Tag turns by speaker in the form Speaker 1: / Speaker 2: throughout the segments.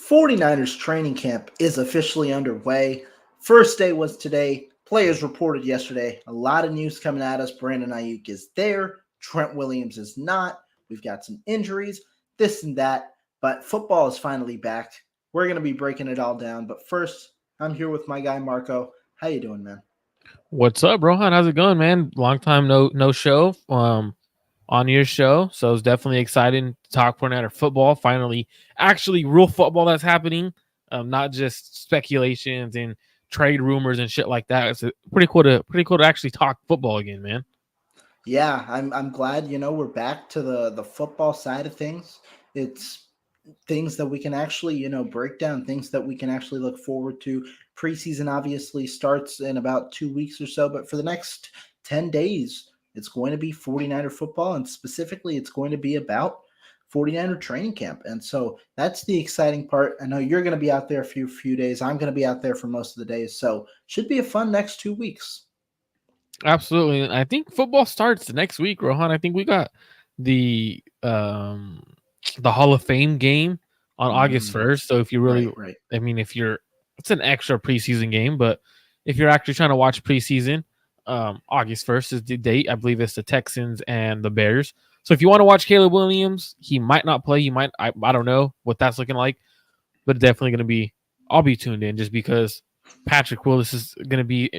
Speaker 1: 49ers training camp is officially underway. First day was today. Players reported yesterday. A lot of news coming at us. Brandon Ayuk is there. Trent Williams is not. We've got some injuries, this and that. But football is finally back. We're going to be breaking it all down. But first, I'm here with my guy, Marco. How you doing, man?
Speaker 2: What's up, Rohan? How's it going, man? Long time no show on your show. So it's definitely exciting to talk Fortnite football. Finally, actually real football that's happening. Not just speculations and trade rumors and shit like that. It's pretty cool to actually talk football again, man.
Speaker 1: Yeah, I'm glad, we're back to the football side of things. It's things that we can actually, break down, things that we can actually look forward to. Preseason obviously starts in about 2 weeks or so, but for the next 10 days, it's going to be 49er football, and specifically, it's going to be about 49er training camp. And so that's the exciting part. I know you're going to be out there a few days. I'm going to be out there for most of the days. So should be a fun next 2 weeks.
Speaker 2: Absolutely. And I think football starts next week, Rohan. I think we got the Hall of Fame game on August
Speaker 1: Mm,
Speaker 2: 1st. So if you really,
Speaker 1: right.
Speaker 2: I mean, if you're, it's an extra preseason game, but if you're actually trying to watch preseason, August 1st is the date. I believe it's the Texans and the Bears. So if you want to watch Caleb Williams, he might not play. He might, I don't know what that's looking like, but definitely going to be, I'll be tuned in just because Patrick Willis is going to be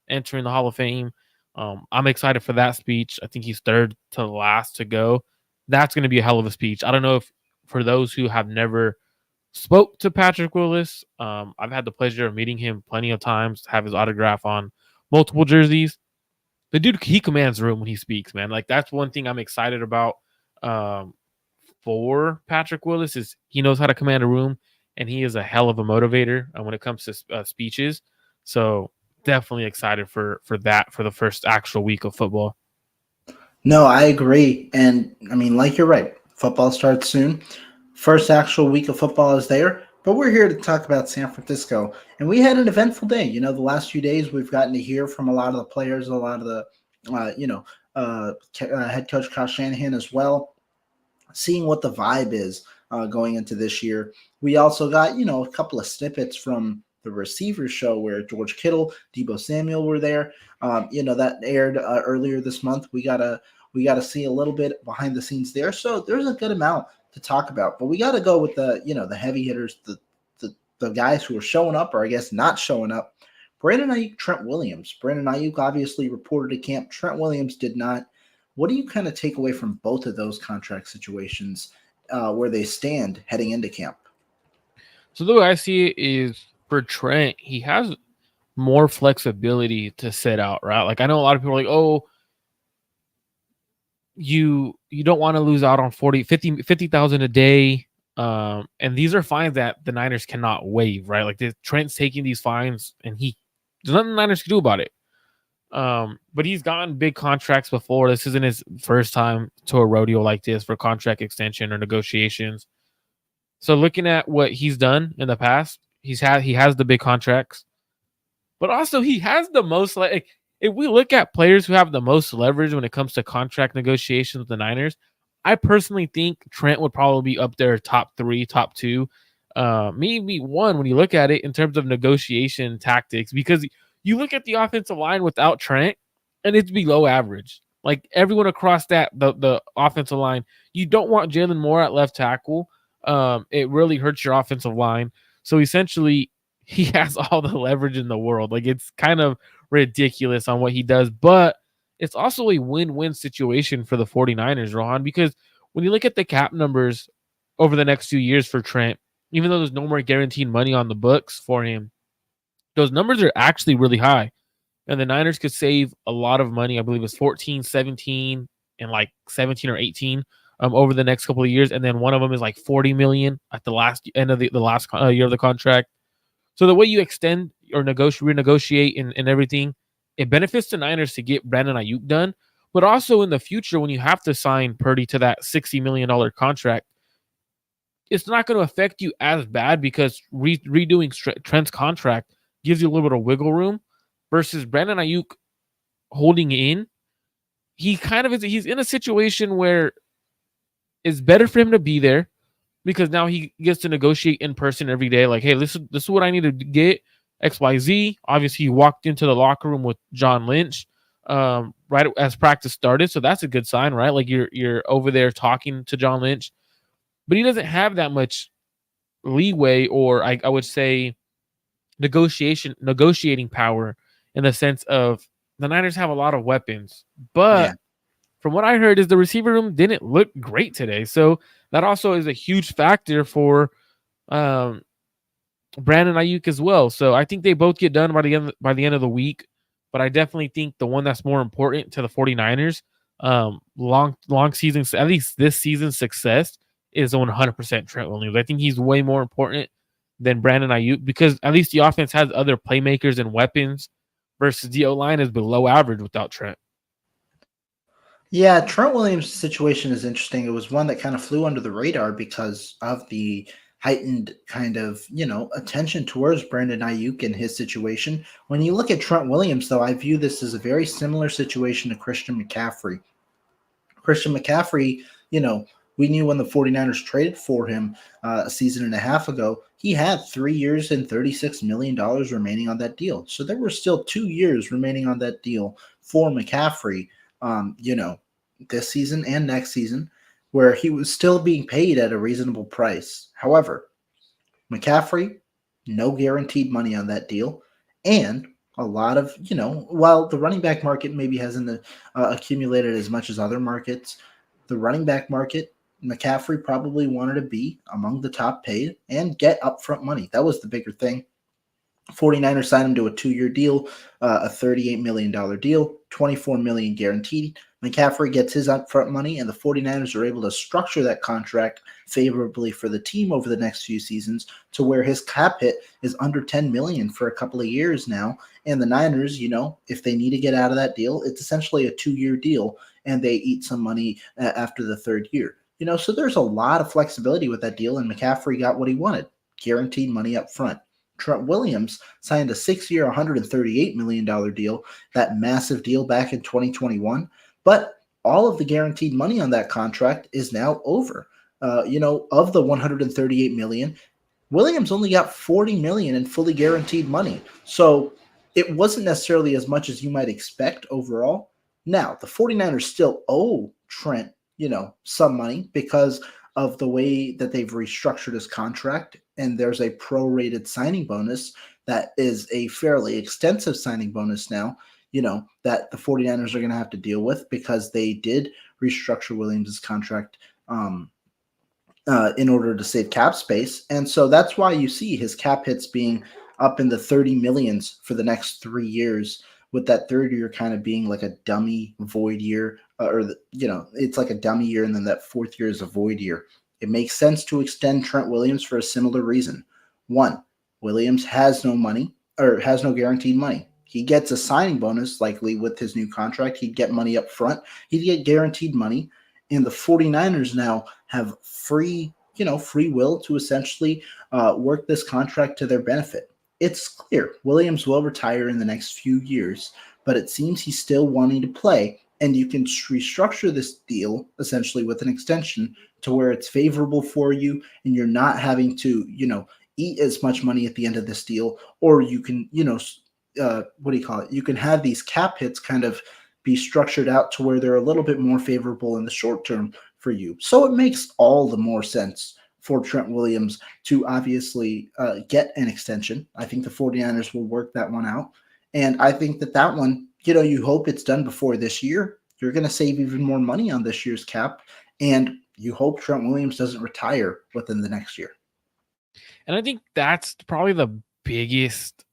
Speaker 2: entering the Hall of Fame. I'm excited for that speech. I think he's third to last to go. That's going to be a hell of a speech. I don't know if for those who have never spoke to Patrick Willis, I've had the pleasure of meeting him plenty of times, have his autograph on multiple jerseys. The dude, he commands the room when he speaks, man. Like that's one thing I'm excited about um, for Patrick Willis is he knows how to command a room, and he is a hell of a motivator when it comes to speeches. So definitely excited for that for the first actual week of football.
Speaker 1: No, I agree. And I mean, like you're right, football starts soon. First actual week of football is there, but we're here to talk about San Francisco. And we had an eventful day. The last few days we've gotten to hear from a lot of the players, a lot of the, head coach Kyle Shanahan as well, seeing what the vibe is going into this year. We also got, a couple of snippets from the receivers show where George Kittle, Debo Samuel were there. That aired earlier this month. We got to see a little bit behind the scenes there. So there's a good amount to talk about. But we got to go with the heavy hitters, the guys who are showing up, or I guess not showing up. Brandon Ayuk, Trent Williams. Brandon Ayuk obviously reported to camp. Trent Williams did not. What do you kind of take away from both of those contract situations where they stand heading into camp?
Speaker 2: So the way I see it is for Trent, he has more flexibility to sit out, right? Like I know a lot of people are like, oh, you don't want to lose out on 50,000 a day. And these are fines that the Niners cannot waive, right? Like Trent's taking these fines and there's nothing the Niners can do about it. But he's gotten big contracts before. This isn't his first time to a rodeo like this for contract extension or negotiations. So looking at what he's done in the past, he has the big contracts, but also he has the most like if we look at players who have the most leverage when it comes to contract negotiations with the Niners, I personally think Trent would probably be up there top 3, top 2, maybe 1 when you look at it in terms of negotiation tactics because you look at the offensive line without Trent and it's below average. Like everyone across the offensive line, you don't want Jalen Moore at left tackle. It really hurts your offensive line. So essentially, he has all the leverage in the world. Like it's kind of ridiculous on what he does, but it's also a win-win situation for the 49ers, Rohan, because when you look at the cap numbers over the next few years for Trent, even though there's no more guaranteed money on the books for him, those numbers are actually really high. And the Niners could save a lot of money. I believe it's 14, 17, and like 17 or 18 over the next couple of years. And then one of them is like 40 million at the last end of the last year of the contract. So the way you extend or renegotiate and everything, it benefits the Niners to get Brandon Ayuk done. But also in the future, when you have to sign Purdy to that $60 million contract, it's not going to affect you as bad because redoing Trent's contract gives you a little bit of wiggle room versus Brandon Ayuk holding in. He kind of is. He's in a situation where it's better for him to be there, because now he gets to negotiate in person every day. Like, hey, this is what I need to get, XYZ. Obviously, he walked into the locker room with John Lynch right as practice started, so that's a good sign, right? Like you're over there talking to John Lynch, but he doesn't have that much leeway, or I would say negotiating power, in the sense of the Niners have a lot of weapons,
Speaker 1: Yeah.
Speaker 2: but from what I heard is the receiver room didn't look great today. So that also is a huge factor for um, Brandon Ayuk as well. So I think they both get done by the end of the week. But I definitely think the one that's more important to the 49ers, long season, at least this season's success, is 100% Trent Williams. I think he's way more important than Brandon Ayuk, because at least the offense has other playmakers and weapons, versus the O line is below average without Trent.
Speaker 1: Yeah, Trent Williams' situation is interesting. It was one that kind of flew under the radar because of the heightened kind of, attention towards Brandon Ayuk and his situation. When you look at Trent Williams, though, I view this as a very similar situation to Christian McCaffrey. Christian McCaffrey, we knew when the 49ers traded for him a season and a half ago, he had 3 years and $36 million remaining on that deal. So there were still 2 years remaining on that deal for McCaffrey, this season and next season, where he was still being paid at a reasonable price. However, McCaffrey, no guaranteed money on that deal, and a lot of, while the running back market maybe hasn't accumulated as much as other markets, the running back market, McCaffrey probably wanted to be among the top paid and get upfront money. That was the bigger thing. 49ers signed him to a 2-year deal, a $38 million deal, $24 million guaranteed. McCaffrey gets his upfront money, and the 49ers are able to structure that contract favorably for the team over the next few seasons, to where his cap hit is under $10 million for a couple of years now. And the Niners, if they need to get out of that deal, it's essentially a 2-year deal, and they eat some money after the third year. So there's a lot of flexibility with that deal, and McCaffrey got what he wanted, guaranteed money up front. Trent Williams signed a 6-year, $138 million deal, that massive deal back in 2021. But all of the guaranteed money on that contract is now over. Of the $138 million, Williams only got $40 million in fully guaranteed money. So it wasn't necessarily as much as you might expect overall. Now, the 49ers still owe Trent, some money because of the way that they've restructured his contract. And there's a prorated signing bonus that is a fairly extensive signing bonus now, that the 49ers are going to have to deal with, because they did restructure Williams' contract in order to save cap space. And so that's why you see his cap hits being up in the 30 millions for the next 3 years, with that third year kind of being like a dummy void year, it's like a dummy year, and then that fourth year is a void year. It makes sense to extend Trent Williams for a similar reason. One, Williams has no money, or has no guaranteed money. He gets a signing bonus likely with his new contract. He'd get money up front. He'd get guaranteed money. And the 49ers now have free will to essentially work this contract to their benefit. It's clear Williams will retire in the next few years, but it seems he's still wanting to play, and you can restructure this deal essentially with an extension to where it's favorable for you, and you're not having to, eat as much money at the end of this deal, or you can, what do you call it? You can have these cap hits kind of be structured out to where they're a little bit more favorable in the short term for you. So it makes all the more sense for Trent Williams to obviously get an extension. I think the 49ers will work that one out. And I think that one, you hope it's done before this year. You're going to save even more money on this year's cap. And you hope Trent Williams doesn't retire within the next year.
Speaker 2: And I think that's probably the biggest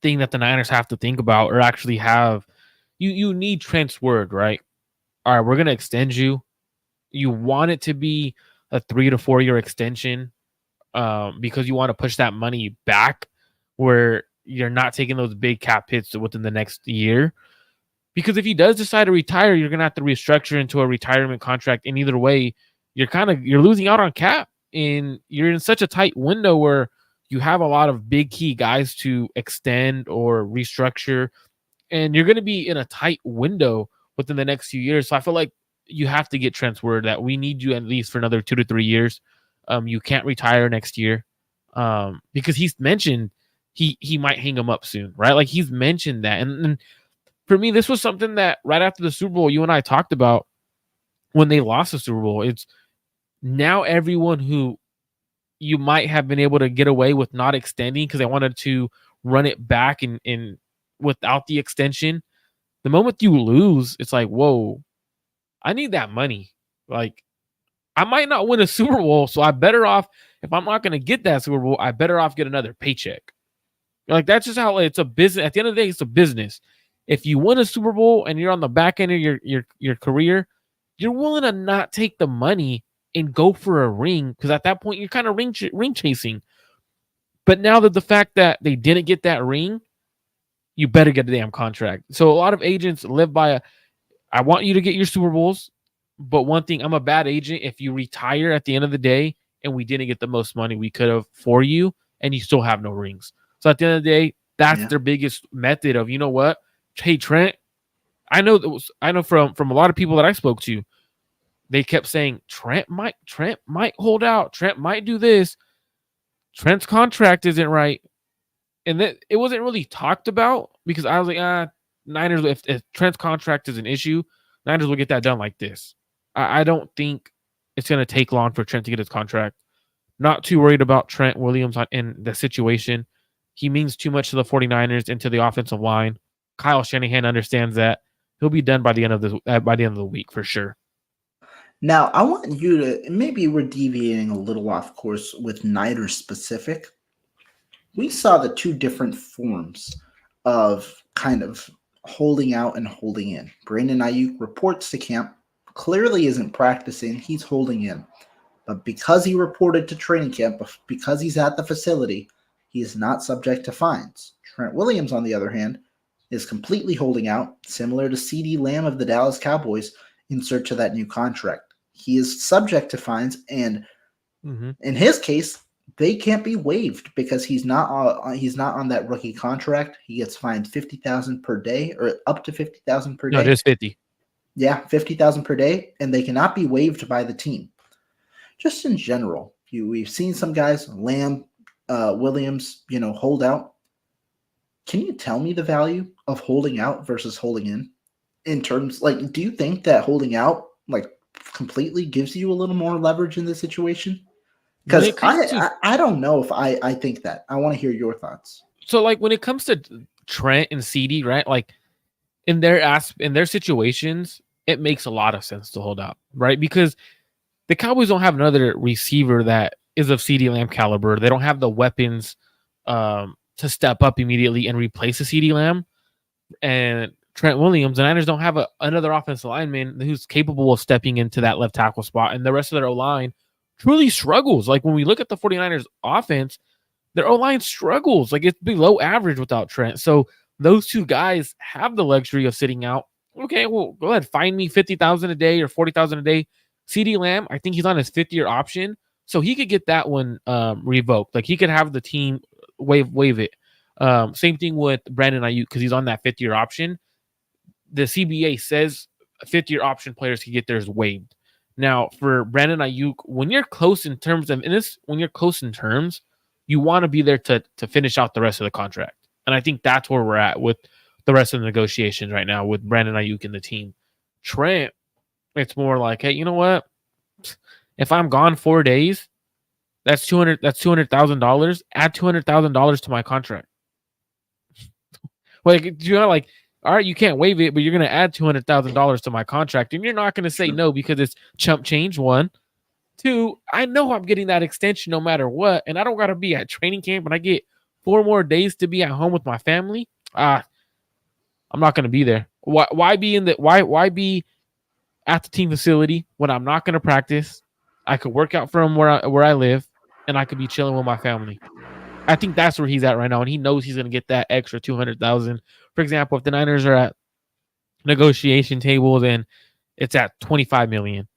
Speaker 2: thing that the Niners have to think about, or actually have. You need Trent's word, right? All right, we're going to extend you. You want it to be a 3 to 4 year extension, because you want to push that money back, where you're not taking those big cap hits within the next year. Because if he does decide to retire, you're going to have to restructure into a retirement contract. And either way, you're losing out on cap, and you're in such a tight window where you have a lot of big key guys to extend or restructure, and you're going to be in a tight window within the next few years. So I feel like you have to get Trent's word that we need you at least for another 2 to 3 years. You can't retire next year, because he's mentioned he might hang him up soon, right? Like he's mentioned that, and for me, this was something that right after the Super Bowl, you and I talked about when they lost the Super Bowl. It's now everyone who you might have been able to get away with not extending because they wanted to run it back and without the extension. The moment you lose, it's like, whoa, I need that money. Like, I might not win a Super Bowl, so I better off, if I'm not going to get that Super Bowl, I better off get another paycheck. Like, that's just how it's a business. At the end of the day, it's a business. If you win a Super Bowl and you're on the back end of your career, you're willing to not take the money and go for a ring because at that point you're kind of ring chasing. But now that the fact that they didn't get that ring, you better get a damn contract. So a lot of agents live by I want you to get your Super Bowls, but one thing, I'm a bad agent if you retire at the end of the day and we didn't get the most money we could have for you and you still have no rings. So at the end of the day, that's their biggest method of, you know what? Hey, Trent, I know from a lot of people that I spoke to, they kept saying Trent might hold out. Trent might do this. Trent's contract isn't right. And that it wasn't really talked about because I was like, Niners, if Trent's contract is an issue, Niners will get that done like this. I don't think it's going to take long for Trent to get his contract. Not too worried about Trent Williams in the situation. He means too much to the 49ers and to the offensive line. Kyle Shanahan understands that. He'll be done by the end of the week for sure.
Speaker 1: Now, I want you to, maybe we're deviating a little off course with Niners specific. We saw the two different forms of kind of holding out and holding in. Brandon Ayuk reports to camp, clearly isn't practicing, he's holding in. But because he reported to training camp, because he's at the facility, he is not subject to fines. Trent Williams, on the other hand, is completely holding out, similar to CeeDee Lamb of the Dallas Cowboys, in search of that new contract. He is subject to fines, and in his case, they can't be waived because he's not on that rookie contract. He gets fined $50,000 per day, or up to $50,000 per day.
Speaker 2: No, just 50.
Speaker 1: Yeah, $50,000 per day, and they cannot be waived by the team. Just in general, we've seen some guys, Lamb, Williams, hold out. Can you tell me the value of holding out versus holding in terms, like, do you think that holding out, like, completely gives you a little more leverage in this situation? Because I don't know if I think that. I want to hear your thoughts.
Speaker 2: So, like, when it comes to Trent and CeeDee, right? Like, in their situations, it makes a lot of sense to hold out, right? Because the Cowboys don't have another receiver that is of CeeDee Lamb caliber. They don't have the weapons to step up immediately and replace a CeeDee Lamb. And Trent Williams, the Niners don't have another offensive lineman who's capable of stepping into that left tackle spot. And the rest of their O-line truly struggles. Like, when we look at the 49ers offense, their O-line struggles. Like, it's below average without Trent. So those two guys have the luxury of sitting out. Okay, well, go ahead, find me $50,000 a day or $40,000 a day. CeeDee Lamb, I think he's on his 5th-year option, so he could get that one revoked. Like, he could have the team waive it. Same thing with Brandon Ayuk because he's on that 5th-year option. The CBA says 5th-year option players can get theirs waived. Now, for Brandon Ayuk, when you're close in terms, you want to be there to finish out the rest of the contract. And I think that's where we're at with the rest of the negotiations right now with Brandon Ayuk and the team. Trent, it's more like, hey, you know what? If I'm gone 4 days, that's $200,000. Add $200,000 to my contract. Like, like, all right, you can't waive it, but you're going to add $200,000 to my contract, and you're not going to say no because it's chump change. 1, 2, I know I'm getting that extension no matter what, and I don't got to be at training camp, and I get 4 more days to be at home with my family. I'm not going to be there. Why be at the team facility when I'm not going to practice? I could work out from where I live, and I could be chilling with my family. I think that's where he's at right now, and he knows he's going to get that extra $200,000. For example, if the Niners are at negotiation tables and it's at $25 million,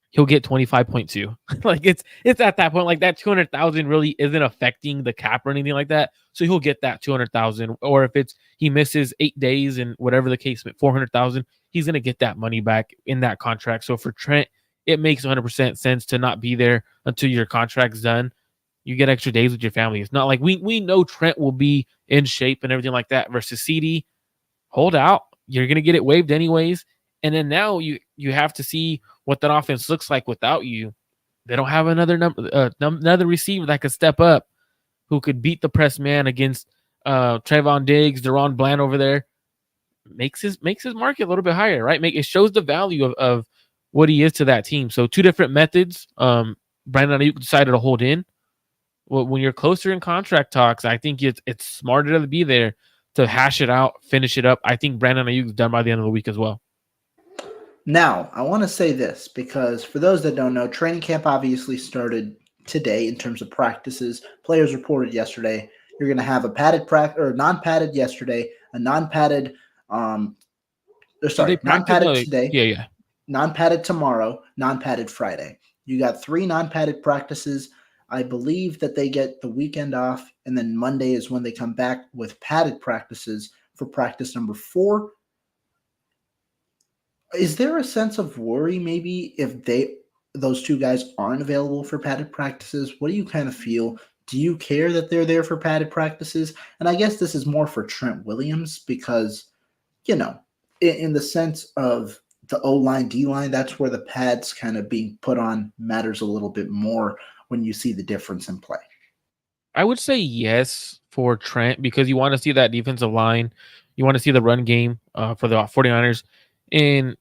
Speaker 2: he'll get 25.2. Like, it's at that point, like, that 200,000 really isn't affecting the cap or anything like that. So he'll get that 200,000. Or if he misses 8 days and whatever the case, 400,000, he's going to get that money back in that contract. So for Trent, it makes 100% sense to not be there until your contract's done. You get extra days with your family. It's not like we know Trent will be in shape and everything like that versus CD. Hold out. You're going to get it waived anyways. And then now you have to see what that offense looks like without you. They don't have another receiver that could step up, who could beat the press man against Trayvon Diggs, Deron Bland over there. Makes his market a little bit higher, right? It shows the value of what he is to that team. So two different methods. Brandon Ayuk decided to hold in. Well, when you're closer in contract talks, I think it's smarter to be there to hash it out, finish it up. I think Brandon Ayuk's done by the end of the week as well.
Speaker 1: Now, I want to say this because for those that don't know, training camp obviously started today in terms of practices. Players reported yesterday. You're going to have a padded practice or non-padded yesterday, a non-padded non-padded today,
Speaker 2: Yeah.
Speaker 1: non-padded tomorrow, non-padded Friday. You got 3 non-padded practices. I believe that they get the weekend off, and then Monday is when they come back with padded practices for practice number 4. Is there a sense of worry maybe if those 2 guys aren't available for padded practices? What do you kind of feel? Do you care that they're there for padded practices? And I guess this is more for Trent Williams because, in the sense of the O-line, D-line, that's where the pads kind of being put on matters a little bit more when you see the difference in play.
Speaker 2: I would say yes for Trent because you want to see that defensive line. You want to see the run game for the 49ers. And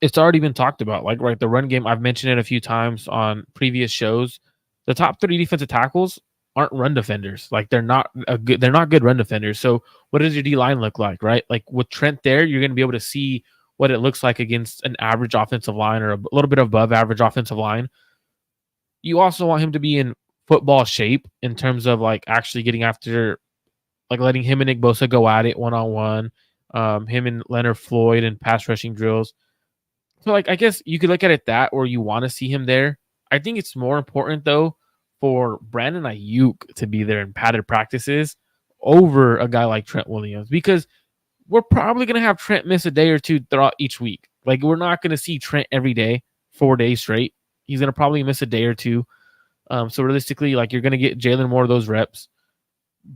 Speaker 2: it's already been talked about. Like, right, the run game, I've mentioned it a few times on previous shows. The top 3 defensive tackles aren't run defenders. Like, they're not good run defenders. So what does your D line look like, right? Like with Trent there, you're going to be able to see what it looks like against an average offensive line or a little bit above average offensive line. You also want him to be in football shape in terms of like actually getting after, like letting him and Nick Bosa go at it one-on-one, him and Leonard Floyd and pass rushing drills. So, like, I guess you could look at it that, or you want to see him there. I think it's more important, though, for Brandon Ayuk to be there in padded practices over a guy like Trent Williams, because we're probably going to have Trent miss a day or two throughout each week. Like, we're not going to see Trent every day, 4 days straight. He's going to probably miss a day or two. So, realistically, like, you're going to get Jalen more of those reps.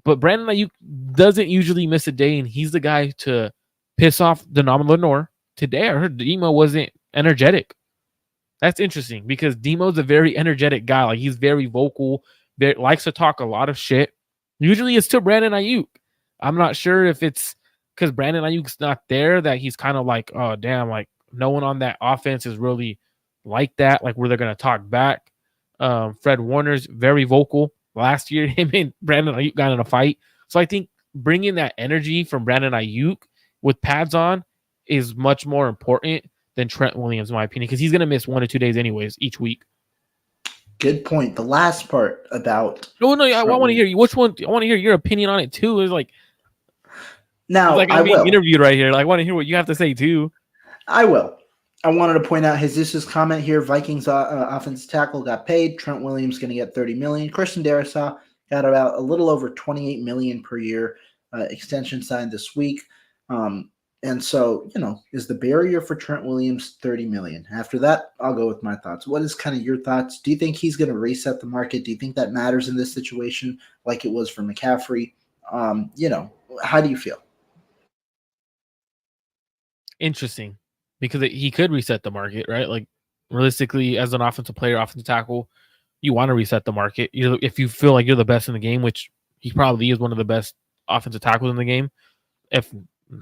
Speaker 2: But Brandon Ayuk doesn't usually miss a day, and he's the guy to piss off Denam Lenore. Today, I heard Demo wasn't energetic. That's interesting because Demo's a very energetic guy. Like, he's very vocal, likes to talk a lot of shit. Usually it's to Brandon Ayuk. I'm not sure if it's because Brandon Ayuk's not there that he's kind of like, oh, damn, like no one on that offense is really like that, like where they're going to talk back. Fred Warner's very vocal. Last year, him and Brandon Ayuk got in a fight. So I think bringing that energy from Brandon Ayuk with pads on is much more important than Trent Williams, in my opinion, because he's going to miss 1 or 2 days anyways each week.
Speaker 1: Good point. The last part about
Speaker 2: I want to hear you. Which one? I want to hear your opinion on it too. Is like
Speaker 1: now
Speaker 2: it's like I'm being interviewed right here. Like, I want to hear what you have to say too.
Speaker 1: I will. I wanted to point out Jesus' comment here. Vikings offensive tackle got paid. Trent Williams going to get $30 million. Christian Darrisaw got about a little over $28 million per year extension signed this week. And so, is the barrier for Trent Williams $30 million? After that, I'll go with my thoughts. What is kind of your thoughts? Do you think he's going to reset the market? Do you think that matters in this situation like it was for McCaffrey? How do you feel?
Speaker 2: Interesting, because he could reset the market, right? Like, realistically, as an offensive player, offensive tackle, you want to reset the market. If you feel like you're the best in the game, which he probably is one of the best offensive tackles in the game. If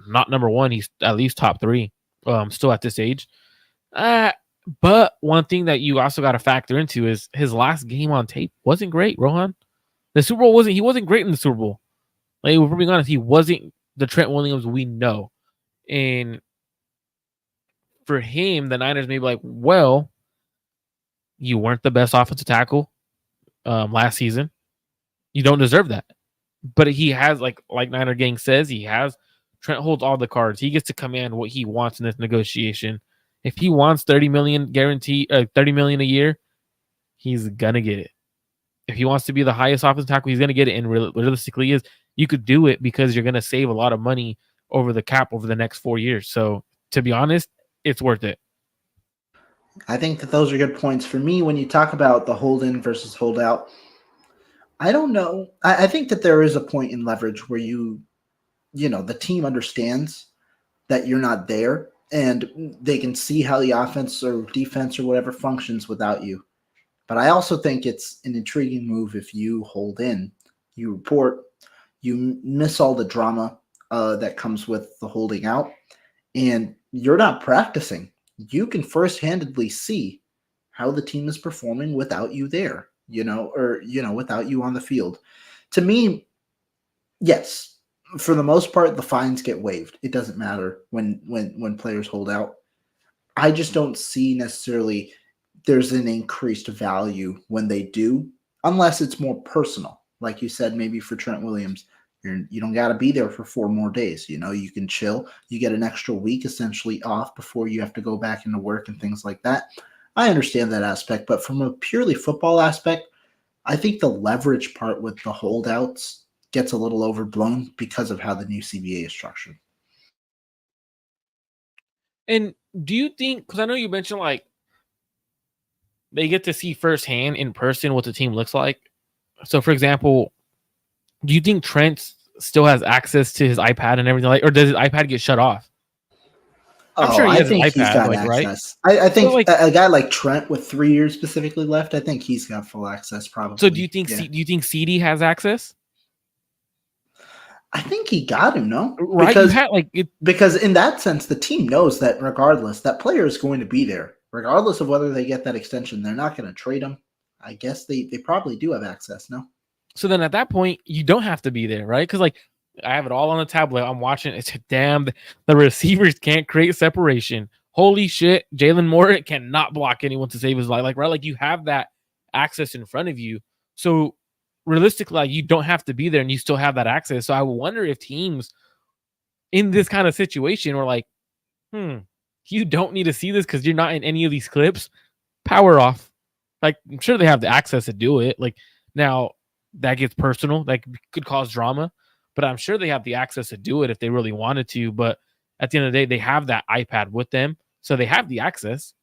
Speaker 2: not number 1, he's at least top 3 still at this age. But one thing that you also got to factor into is his last game on tape wasn't great, Rohan. The Super Bowl he wasn't great in the Super Bowl. Like, we're being honest, he wasn't the Trent Williams we know. And for him, the Niners may be like, well, you weren't the best offensive tackle last season. You don't deserve that. But he has, like Niner Gang says, Trent holds all the cards. He gets to command what he wants in this negotiation. If he wants $30 million guarantee, $30 million a year, he's gonna get it. If he wants to be the highest offensive tackle, he's gonna get it. And realistically, you could do it because you're gonna save a lot of money over the cap over the next 4 years. So, to be honest, it's worth it.
Speaker 1: I think that those are good points. For me, when you talk about the hold in versus hold out, I don't know. I think that there is a point in leverage where the team understands that you're not there and they can see how the offense or defense or whatever functions without you. But I also think it's an intriguing move if you hold in, you report, you miss all the drama that comes with the holding out, and you're not practicing. You can first-handedly see how the team is performing without you there, without you on the field. To me, yes, for the most part, the fines get waived. It doesn't matter when players hold out. I just don't see necessarily there's an increased value when they do, unless it's more personal. Like you said, maybe for Trent Williams, you don't got to be there for 4 more days. You can chill. You get an extra week essentially off before you have to go back into work and things like that. I understand that aspect, but from a purely football aspect, I think the leverage part with the holdouts gets a little overblown because of how the new CBA is structured.
Speaker 2: And do you think, because I know you mentioned like they get to see firsthand in person what the team looks like. So, for example, do you think Trent still has access to his iPad and everything, like, or does his iPad get shut off? I'm
Speaker 1: Oh,
Speaker 2: sure he
Speaker 1: I
Speaker 2: has an
Speaker 1: think he's
Speaker 2: iPad,
Speaker 1: got
Speaker 2: like, right?
Speaker 1: access. I
Speaker 2: So,
Speaker 1: think
Speaker 2: like,
Speaker 1: a guy like Trent with 3 years specifically left, I think he's got full access
Speaker 2: so do you
Speaker 1: probably.
Speaker 2: think
Speaker 1: Yeah.
Speaker 2: do you think CD has access?
Speaker 1: I think he got him, no?
Speaker 2: Right? You
Speaker 1: Because
Speaker 2: had like it.
Speaker 1: because in that sense, the team knows that regardless, that player is going to be there. Regardless of whether they get that extension, they're not going to trade him. I guess they probably do have access, no?
Speaker 2: So then at that point, you don't have to be there, right? Because like I have it all on the tablet. I'm watching. It's damn. The receivers can't create separation. Holy shit! Jalen Moore cannot block anyone to save his life. Like right, like you have that access in front of you. So realistically, like, you don't have to be there, and you still have that access. So I wonder if teams in this kind of situation were like, you don't need to see this because you're not in any of these clips. Power off. Like I'm sure they have the access to do it. Like now that gets personal. That could cause drama, but I'm sure they have the access to do it if they really wanted to. But at the end of the day, they have that iPad with them, so they have the access.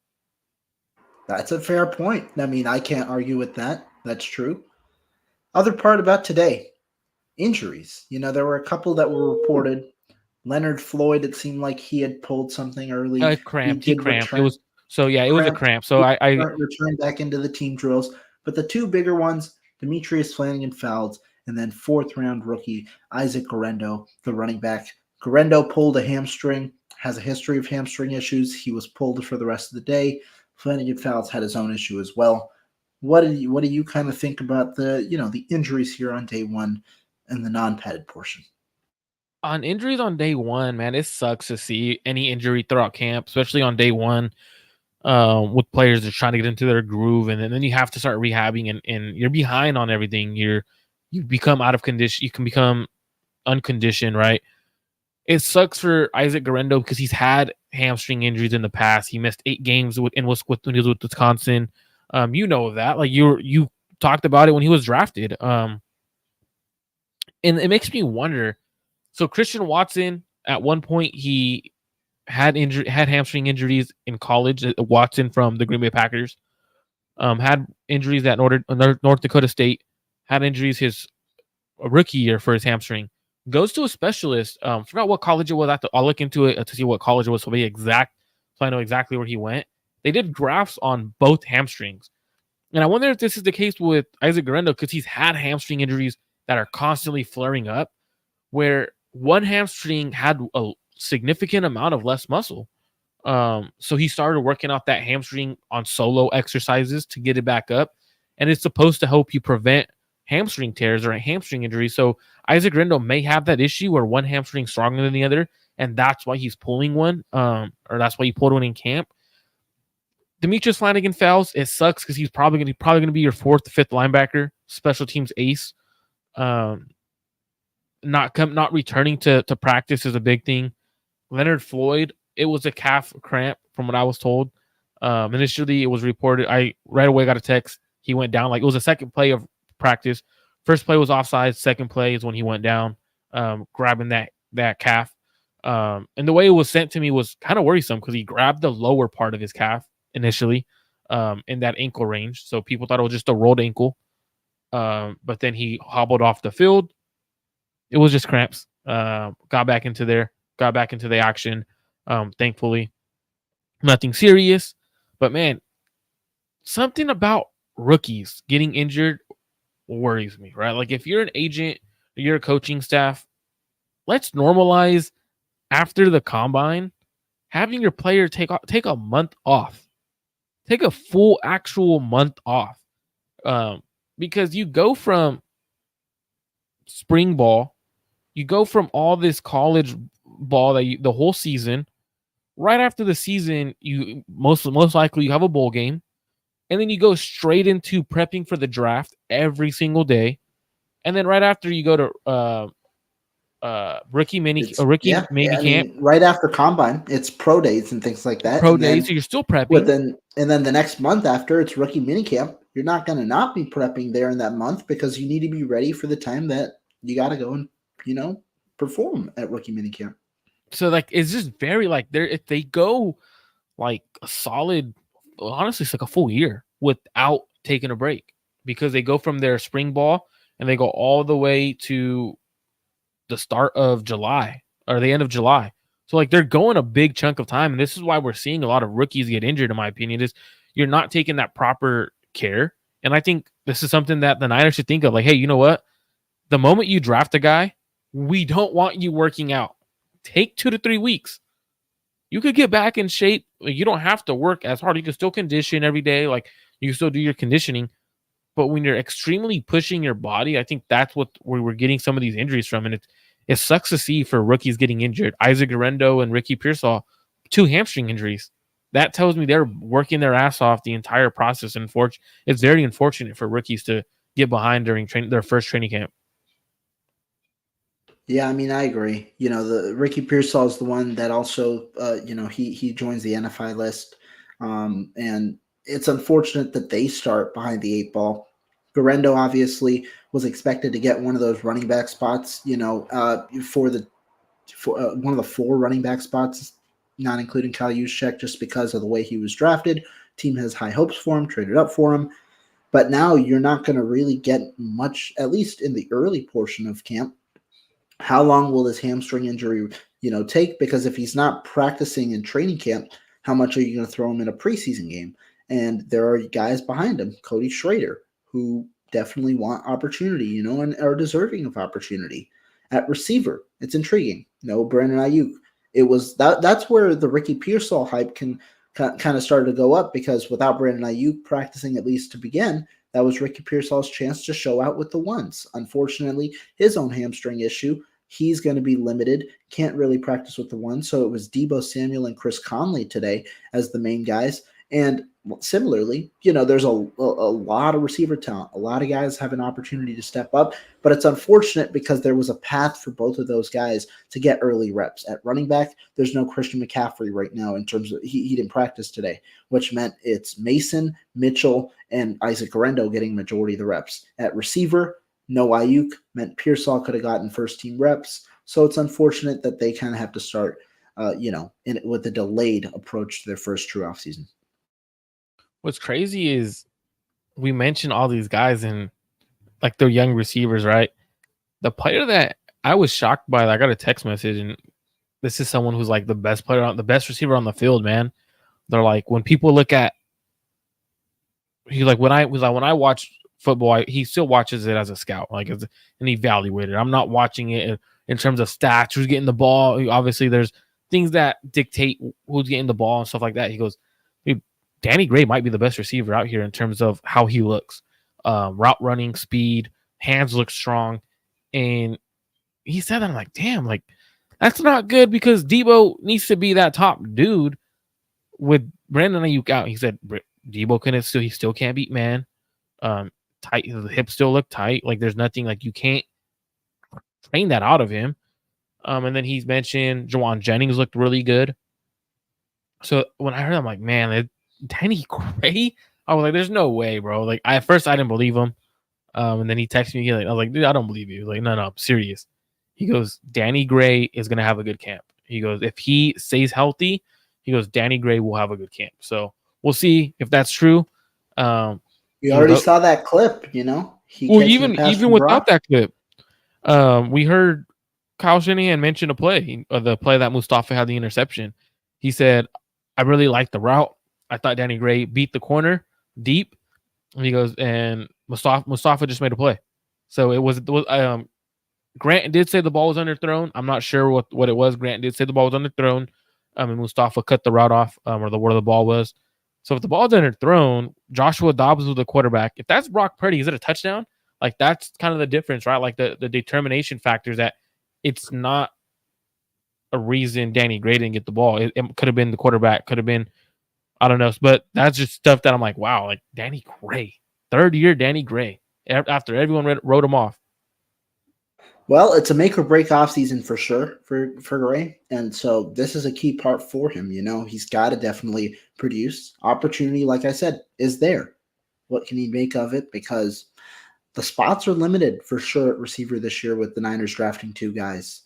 Speaker 1: That's a fair point. I mean, I can't argue with that. That's true. Other part about today, injuries. There were a couple that were reported. Leonard Floyd, it seemed like he had pulled something early. He
Speaker 2: Cramped. He
Speaker 1: did
Speaker 2: cramped. It
Speaker 1: return,
Speaker 2: was so yeah. It was a
Speaker 1: cramped,
Speaker 2: cramp. So I
Speaker 1: return back into the team drills. But the two bigger ones, Demetrius Flanagan-Fouts, and then fourth-round rookie Isaac Guerendo, the running back. Guerendo pulled a hamstring, has a history of hamstring issues. He was pulled for the rest of the day. Flanagan-Fouts had his own issue as well. What do you kind of think about the injuries here on day one and the non-padded portion?
Speaker 2: on injuries on day one, man, it sucks to see any injury throughout camp, especially on day one. With players that are trying to get into their groove, and then you have to start rehabbing, and you're behind on everything. You become out of condition. You can become unconditioned, right? It sucks for Isaac Guerendo because he's had hamstring injuries in the past. He missed 8 games when he was with Wisconsin. You know that, like you talked about it when he was drafted. And it makes me wonder. So Christian Watson, at one point, he had hamstring injuries in college. Watson from the Green Bay Packers had injuries at North Dakota State. Had injuries his rookie year for his hamstring. Goes to a specialist. Forgot what college it was. I'll look into it to see what college it was so I know exactly where he went. They did grafts on both hamstrings, and I wonder if this is the case with Isaac Guerendo because he's had hamstring injuries that are constantly flaring up, where one hamstring had a significant amount of less muscle. So he started working out that hamstring on solo exercises to get it back up, and it's supposed to help you prevent hamstring tears or hamstring injuries. So Isaac Guerendo may have that issue where one hamstring stronger than the other, and that's why he's pulling one, or that's why he pulled one in camp. Demetrius Flanagan-Fouts. It sucks because he's probably gonna be your fourth, fifth linebacker, special teams ace. Um, not returning to practice is a big thing. Leonard Floyd, it was a calf cramp from what I was told. Initially, it was reported. I right away got a text. He went down. Like it was a second play of practice. First play was offside. Second play is when he went down, grabbing that calf. And the way it was sent to me was kind of worrisome because he grabbed the lower part of his calf initially, in that ankle range. So people thought it was just a rolled ankle. But then he hobbled off the field. It was just cramps. Got back into the action. Thankfully, nothing serious. But man, something about rookies getting injured worries me, right? Like if you're an agent, you're a coaching staff, let's normalize after the combine having your player take a month off, take a full actual month off, because you go from spring ball, you go from all this college ball the whole season. Right after the season, you most likely you have a bowl game, and then you go straight into prepping for the draft every single day, and then right after you go to rookie mini
Speaker 1: I
Speaker 2: camp,
Speaker 1: mean, right after combine, it's pro days and things like that,
Speaker 2: pro
Speaker 1: and
Speaker 2: days.
Speaker 1: then
Speaker 2: So you're still prepping.
Speaker 1: the next month after it's rookie minicamp. You're not going to not be prepping there in that month because you need to be ready for the time that you got to go and perform at rookie minicamp.
Speaker 2: So like it's just very like if they go like a solid, honestly, it's like a full year without taking a break, because they go from their spring ball and they go all the way to the start of July or the end of July. So like they're going a big chunk of time, and this is why we're seeing a lot of rookies get injured. In my opinion, is you're not taking that proper care, and I think this is something that the Niners should think of. Like, hey, you know what? The moment you draft a guy, we don't want you working out. Take 2 to 3 weeks. You could get back in shape. You don't have to work as hard. You can still condition every day. Like you can still do your conditioning. But when you're extremely pushing your body, I think that's where we're getting some of these injuries from. And it sucks to see for rookies getting injured. Isaac Guerrero and Ricky Pearsall, 2 hamstring injuries. That tells me they're working their ass off the entire process. And it's very unfortunate for rookies to get behind during their first training camp.
Speaker 1: Yeah, I mean, I agree. The Ricky Pearsall is the one that also, he joins the NFI list, and it's unfortunate that they start behind the 8 ball. Garendo obviously was expected to get one of those running back spots, for one of the 4 running back spots, not including Kyle Juszczyk, just because of the way he was drafted. Team has high hopes for him, traded up for him, but now you're not going to really get much, at least in the early portion of camp. How long will this hamstring injury, take? Because if he's not practicing in training camp, how much are you going to throw him in a preseason game? And there are guys behind him, Cody Schrader, who definitely want opportunity, and are deserving of opportunity. At receiver, it's intriguing. Brandon Ayuk. It was that's where the Ricky Pearsall hype can kind of started to go up, because without Brandon Ayuk practicing, at least to begin, that was Ricky Pearsall's chance to show out with the ones. Unfortunately, his own hamstring issue, he's going to be limited, can't really practice with the ones. So it was Deebo Samuel and Chris Conley today as the main guys. And similarly, there's a lot of receiver talent. A lot of guys have an opportunity to step up, but it's unfortunate because there was a path for both of those guys to get early reps. At running back, there's no Christian McCaffrey right now in terms of he didn't practice today, which meant it's Mason, Mitchell, and Isaac Guerrero getting majority of the reps. At receiver, no Ayuk, meant Pearsall could have gotten first team reps. So it's unfortunate that they kind of have to start, with a delayed approach to their first true offseason.
Speaker 2: What's crazy is we mentioned all these guys and like they're young receivers, right? The player that I was shocked by, I got a text message, and this is someone who's like the best receiver on the field, man. They're like, when people look at, he's like, when I watch football, he still watches it as a scout, like and evaluator. I'm not watching it in terms of stats, who's getting the ball. Obviously, there's things that dictate who's getting the ball and stuff like that. He goes, Danny Gray might be the best receiver out here in terms of how he looks, route running, speed, hands look strong. And he said that, I'm like, damn, like that's not good, because Deebo needs to be that top dude with Brandon Ayuk out. He said Deebo he still can't beat man. Tight, the hips still look tight. Like there's nothing, like you can't train that out of him. And then he's mentioned Jawan Jennings looked really good. So when I heard, I'm like, man, Danny Gray? I was like, there's no way, bro. Like at first I didn't believe him. And then he texted me, I was like, dude, I don't believe you. Like, no, I'm serious. He goes, Danny Gray is gonna have a good camp. He goes, if he stays healthy, he goes, Danny Gray will have a good camp. So we'll see if that's true. Um,
Speaker 1: We
Speaker 2: you
Speaker 1: already
Speaker 2: know,
Speaker 1: saw that clip, he
Speaker 2: well,
Speaker 1: catching a
Speaker 2: even
Speaker 1: pass
Speaker 2: even
Speaker 1: from
Speaker 2: without
Speaker 1: Brock.
Speaker 2: that clip, we heard Kyle Shanahan mention a play, the play that Mustafa had the interception. He said, "I really liked the route. I thought Danny Gray beat the corner deep." And he goes, and Mustafa just made a play. So it was Grant did say the ball was underthrown. I'm not sure what it was. Grant did say the ball was underthrown. And Mustafa cut the route off, or where the ball was. So if the ball's underthrown, Joshua Dobbs was the quarterback. If that's Brock Purdy, is it a touchdown? Like that's kind of the difference, right? Like the determination factors that it's not a reason Danny Gray didn't get the ball. It could have been the quarterback, could have been I don't know, but that's just stuff that I'm like, wow, like Danny Gray, third year Danny Gray. After everyone wrote him off.
Speaker 1: Well, it's a make or break offseason for sure for Gray. And so this is a key part for him. He's got to definitely produce. Opportunity, like I said, is there. What can he make of it? Because the spots are limited for sure at receiver this year with the Niners drafting two guys.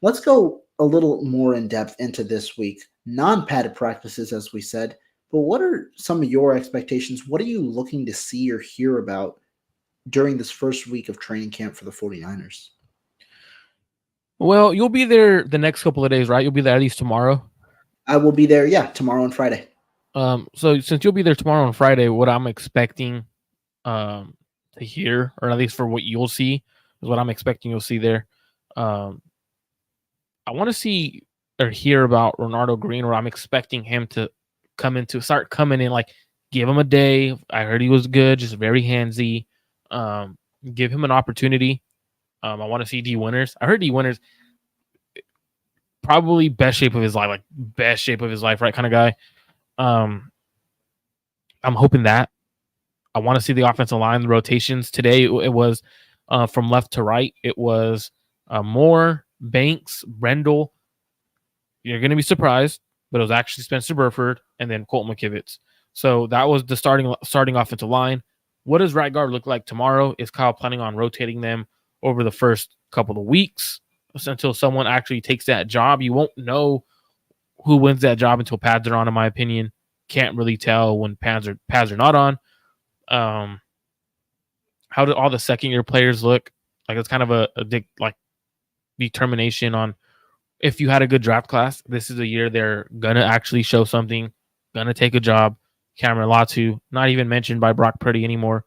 Speaker 1: Let's go a little more in depth into this week. Non-padded practices, as we said. But what are some of your expectations? What are you looking to see or hear about during this first week of training camp for the 49ers?
Speaker 2: Well, you'll be there the next couple of days, right? You'll be there at least tomorrow.
Speaker 1: I will be there, tomorrow and Friday.
Speaker 2: So since you'll be there tomorrow and Friday, what I'm expecting to hear, or at least for what you'll see, is what I'm expecting you'll see there. Um, I want to see or hear about Ronaldo Green, where I'm expecting him to start coming in, like give him a day. I heard he was good, just very handsy. Um, give him an opportunity. I want to see D Winters. I heard D Winters probably best shape of his life, like best shape of his life, right? Kind of guy. Um, I'm hoping that. I want to see the offensive line, the rotations. Today it was from left to right. It was Moore, Banks, Brendel. You're going to be surprised, but it was actually Spencer Burford and then Colt McKivitz. So that was the starting offensive line. What does right guard look like tomorrow? Is Kyle planning on rotating them over the first couple of weeks until someone actually takes that job? You won't know who wins that job until pads are on, in my opinion. Can't really tell when pads are not on. How do all the second year players look? Like it's kind of a like determination on if you had a good draft class. This is a year they're gonna actually show something, gonna take a job. Cameron Latu, not even mentioned by Brock Purdy anymore.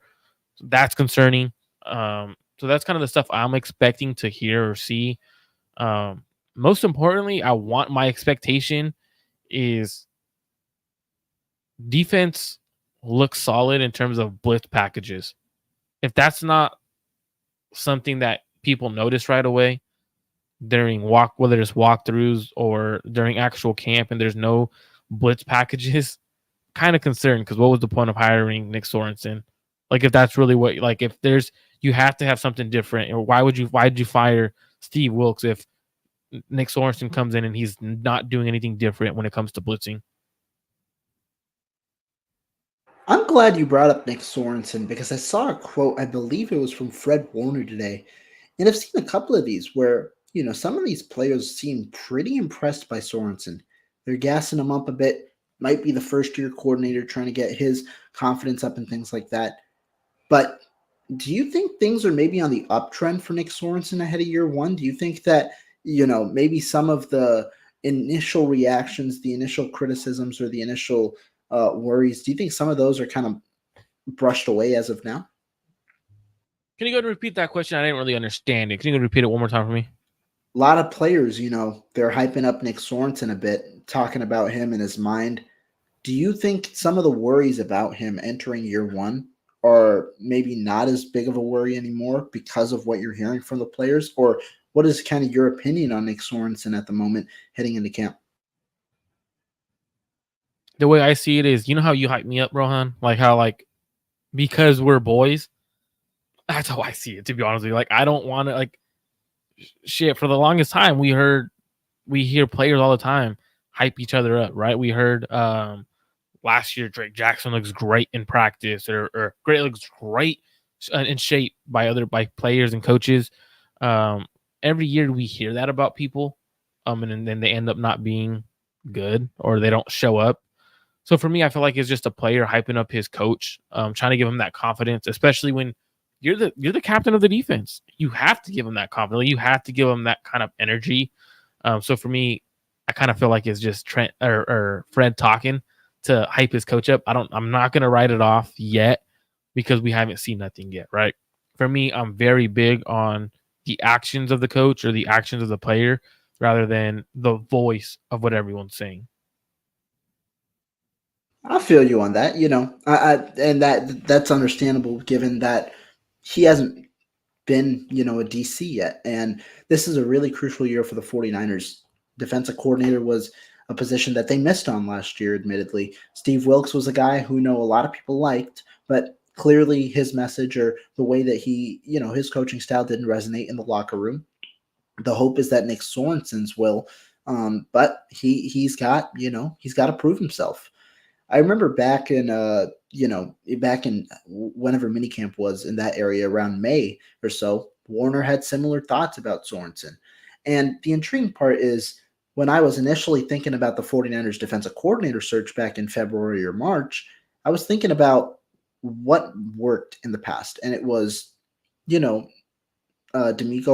Speaker 2: So that's concerning. So that's kind of the stuff I'm expecting to hear or see. Most importantly, my expectation is defense looks solid in terms of blitz packages. If that's not something that people notice right away during whether it's walkthroughs or during actual camp, and there's no blitz packages, kind of concerned, because what was the point of hiring Nick Sorensen? Like if that's really what, like if there's, you have to have something different, or why did you fire Steve Wilkes if Nick Sorensen comes in and he's not doing anything different when it comes to blitzing?
Speaker 1: I'm glad you brought up Nick Sorensen because I saw a quote, I believe it was from Fred Warner today. And I've seen a couple of these where, some of these players seem pretty impressed by Sorensen. They're gassing him up a bit. Might be the first year coordinator trying to get his confidence up and things like that. But do you think things are maybe on the uptrend for Nick Sorensen ahead of year one? Do you think that, maybe some of the initial reactions, the initial criticisms, or the initial worries, do you think some of those are kind of brushed away as of now?
Speaker 2: Can you go ahead and repeat that question? I didn't really understand it. Can you go repeat it one more time for me?
Speaker 1: A lot of players, they're hyping up Nick Sorensen a bit, talking about him and his mind. Do you think some of the worries about him entering year one are maybe not as big of a worry anymore because of what you're hearing from the players? Or what is kind of your opinion on Nick Sorensen at the moment heading into camp?
Speaker 2: The way I see it is, you know how you hype me up, Rohan? Like how, like, because we're boys, that's how I see it, to be honest with you. Like, I don't want to, like, shit, for the longest time, we hear players all the time hype each other up, right? We heard last year Drake Jackson looks great in practice, or great looks great in shape by players and coaches. Every year we hear that about people, and then they end up not being good, or they don't show up. So for me, I feel like it's just a player hyping up his coach, trying to give him that confidence, especially when you're the captain of the defense. You have to give him that confidence. You have to give him that kind of energy. So for me, I kind of feel like it's just Trent or Fred talking to hype his coach up. I'm not gonna write it off yet because we haven't seen nothing yet, right? For me, I'm very big on the actions of the coach or the actions of the player rather than the voice of what everyone's saying.
Speaker 1: I feel you on that. And that's understandable given that he hasn't been, a DC yet. And this is a really crucial year for the 49ers. Defensive coordinator was a position that they missed on last year, admittedly. Steve Wilkes was a guy who a lot of people liked, but clearly his message or the way that his coaching style didn't resonate in the locker room. The hope is that Nick Sorensen's will, but he's got to prove himself. I remember back in whenever minicamp was in that area around May or so, Warner had similar thoughts about Sorensen. And the intriguing part is when I was initially thinking about the 49ers defensive coordinator search back in February or March, I was thinking about what worked in the past. And it was, D'Amico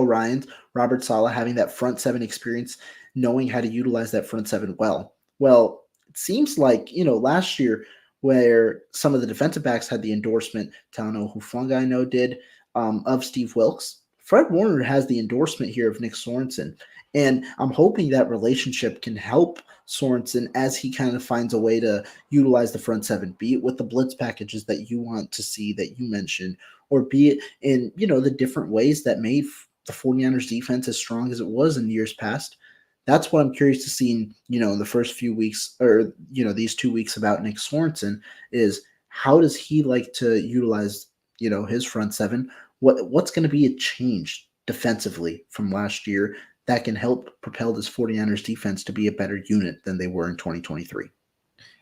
Speaker 1: Ryans, Robert Saleh having that front seven experience, knowing how to utilize that front seven well. Well, it seems like, last year where some of the defensive backs had the endorsement, Talano Hufanga I know did, of Steve Wilkes, Fred Warner has the endorsement here of Nick Sorensen. And I'm hoping that relationship can help Sorensen as he kind of finds a way to utilize the front seven, be it with the blitz packages that you want to see that you mentioned, or be it in, the different ways that made the 49ers defense as strong as it was in years past. That's what I'm curious to see in the first few weeks or, these 2 weeks about Nick Sorensen is how does he like to utilize, his front seven? What's going to be a change defensively from last year that can help propel this 49ers defense to be a better unit than they were in 2023?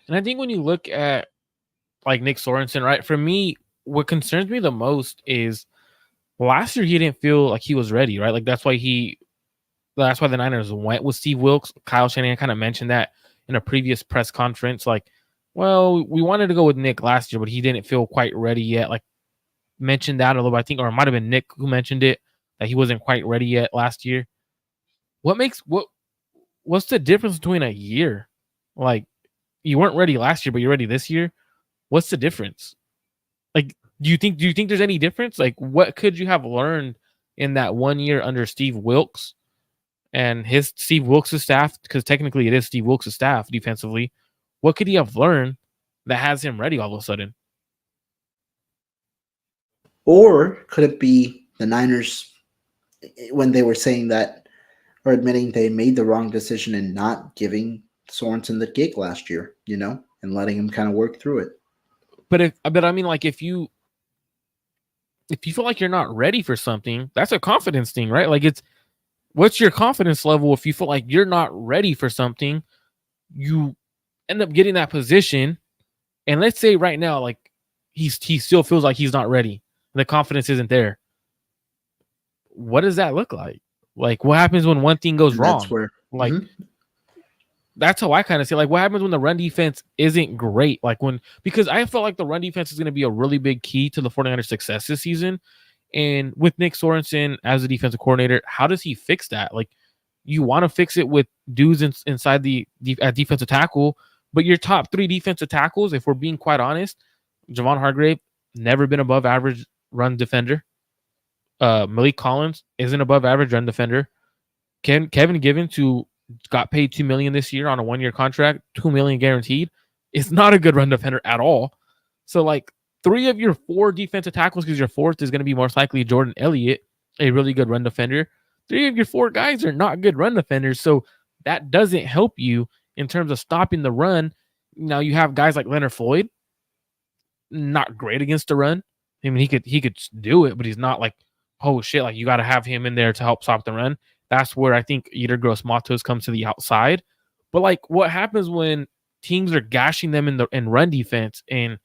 Speaker 2: And I think when you look at like Nick Sorensen, right, for me, what concerns me the most is last year he didn't feel like he was ready, right? Like that's why the Niners went with Steve Wilkes. Kyle Shanahan kind of mentioned that in a previous press conference. Like, well, we wanted to go with Nick last year, but he didn't feel quite ready yet. Like, mentioned that a little bit, I think, or it might have been Nick who mentioned it, that he wasn't quite ready yet last year. What's the difference between a year? Like, you weren't ready last year, but you're ready this year. What's the difference? Like, do you think there's any difference? Like, what could you have learned in that 1 year under Steve Wilkes and Steve Wilkes' staff? Because technically it is Steve Wilkes' staff defensively. What could he have learned that has him ready all of a sudden?
Speaker 1: Or could it be the Niners when they were saying that or admitting they made the wrong decision in not giving Sorensen the gig last year, and letting him kind of work through it?
Speaker 2: But I mean, like, if you feel like you're not ready for something, that's a confidence thing, right? Like, what's your confidence level if you feel like you're not ready for something, you end up getting that position, and let's say right now, like, he still feels like he's not ready. The confidence isn't there. What does that look like? Like, what happens when one thing goes wrong?
Speaker 1: That's where,
Speaker 2: like, that's how I kind of see. Like, what happens when the run defense isn't great? Like, because I felt like the run defense is going to be a really big key to the 49ers' success this season. And with Nick Sorensen as a defensive coordinator, how does he fix that? Like, you want to fix it with dudes inside at defensive tackle, but your top three defensive tackles, if we're being quite honest, Javon Hargrave, never been above average run defender. Malik Collins isn't above average run defender. Kevin Givens, who got paid $2 million this year on a 1 year contract, $2 million guaranteed, is not a good run defender at all. So, like, 3 of your 4 defensive tackles, because your fourth is going to be most likely Jordan Elliott, a really good run defender. 3 of your 4 guys are not good run defenders. So that doesn't help you in terms of stopping the run. Now you have guys like Leonard Floyd, not great against the run. I mean, he could do it, but he's not like, oh shit, like you got to have him in there to help stop the run. That's where I think Eder Gross Matos comes to the outside. But like, what happens when teams are gashing them in run defense and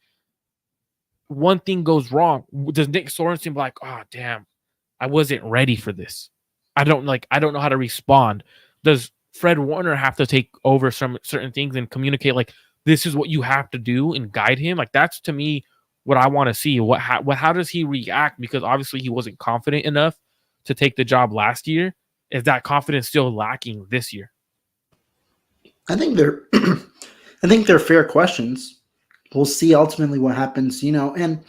Speaker 2: one thing goes wrong? Does Nick Sorensen be like, oh damn, I wasn't ready for this? I don't know how to respond. Does Fred Warner have to take over some certain things and communicate like, this is what you have to do and guide him. Like that's to me what I want to see. How does he react? Because obviously he wasn't confident enough to take the job last year. Is that confidence still lacking this year?
Speaker 1: I think they're I think they're fair questions. We'll see ultimately what happens, and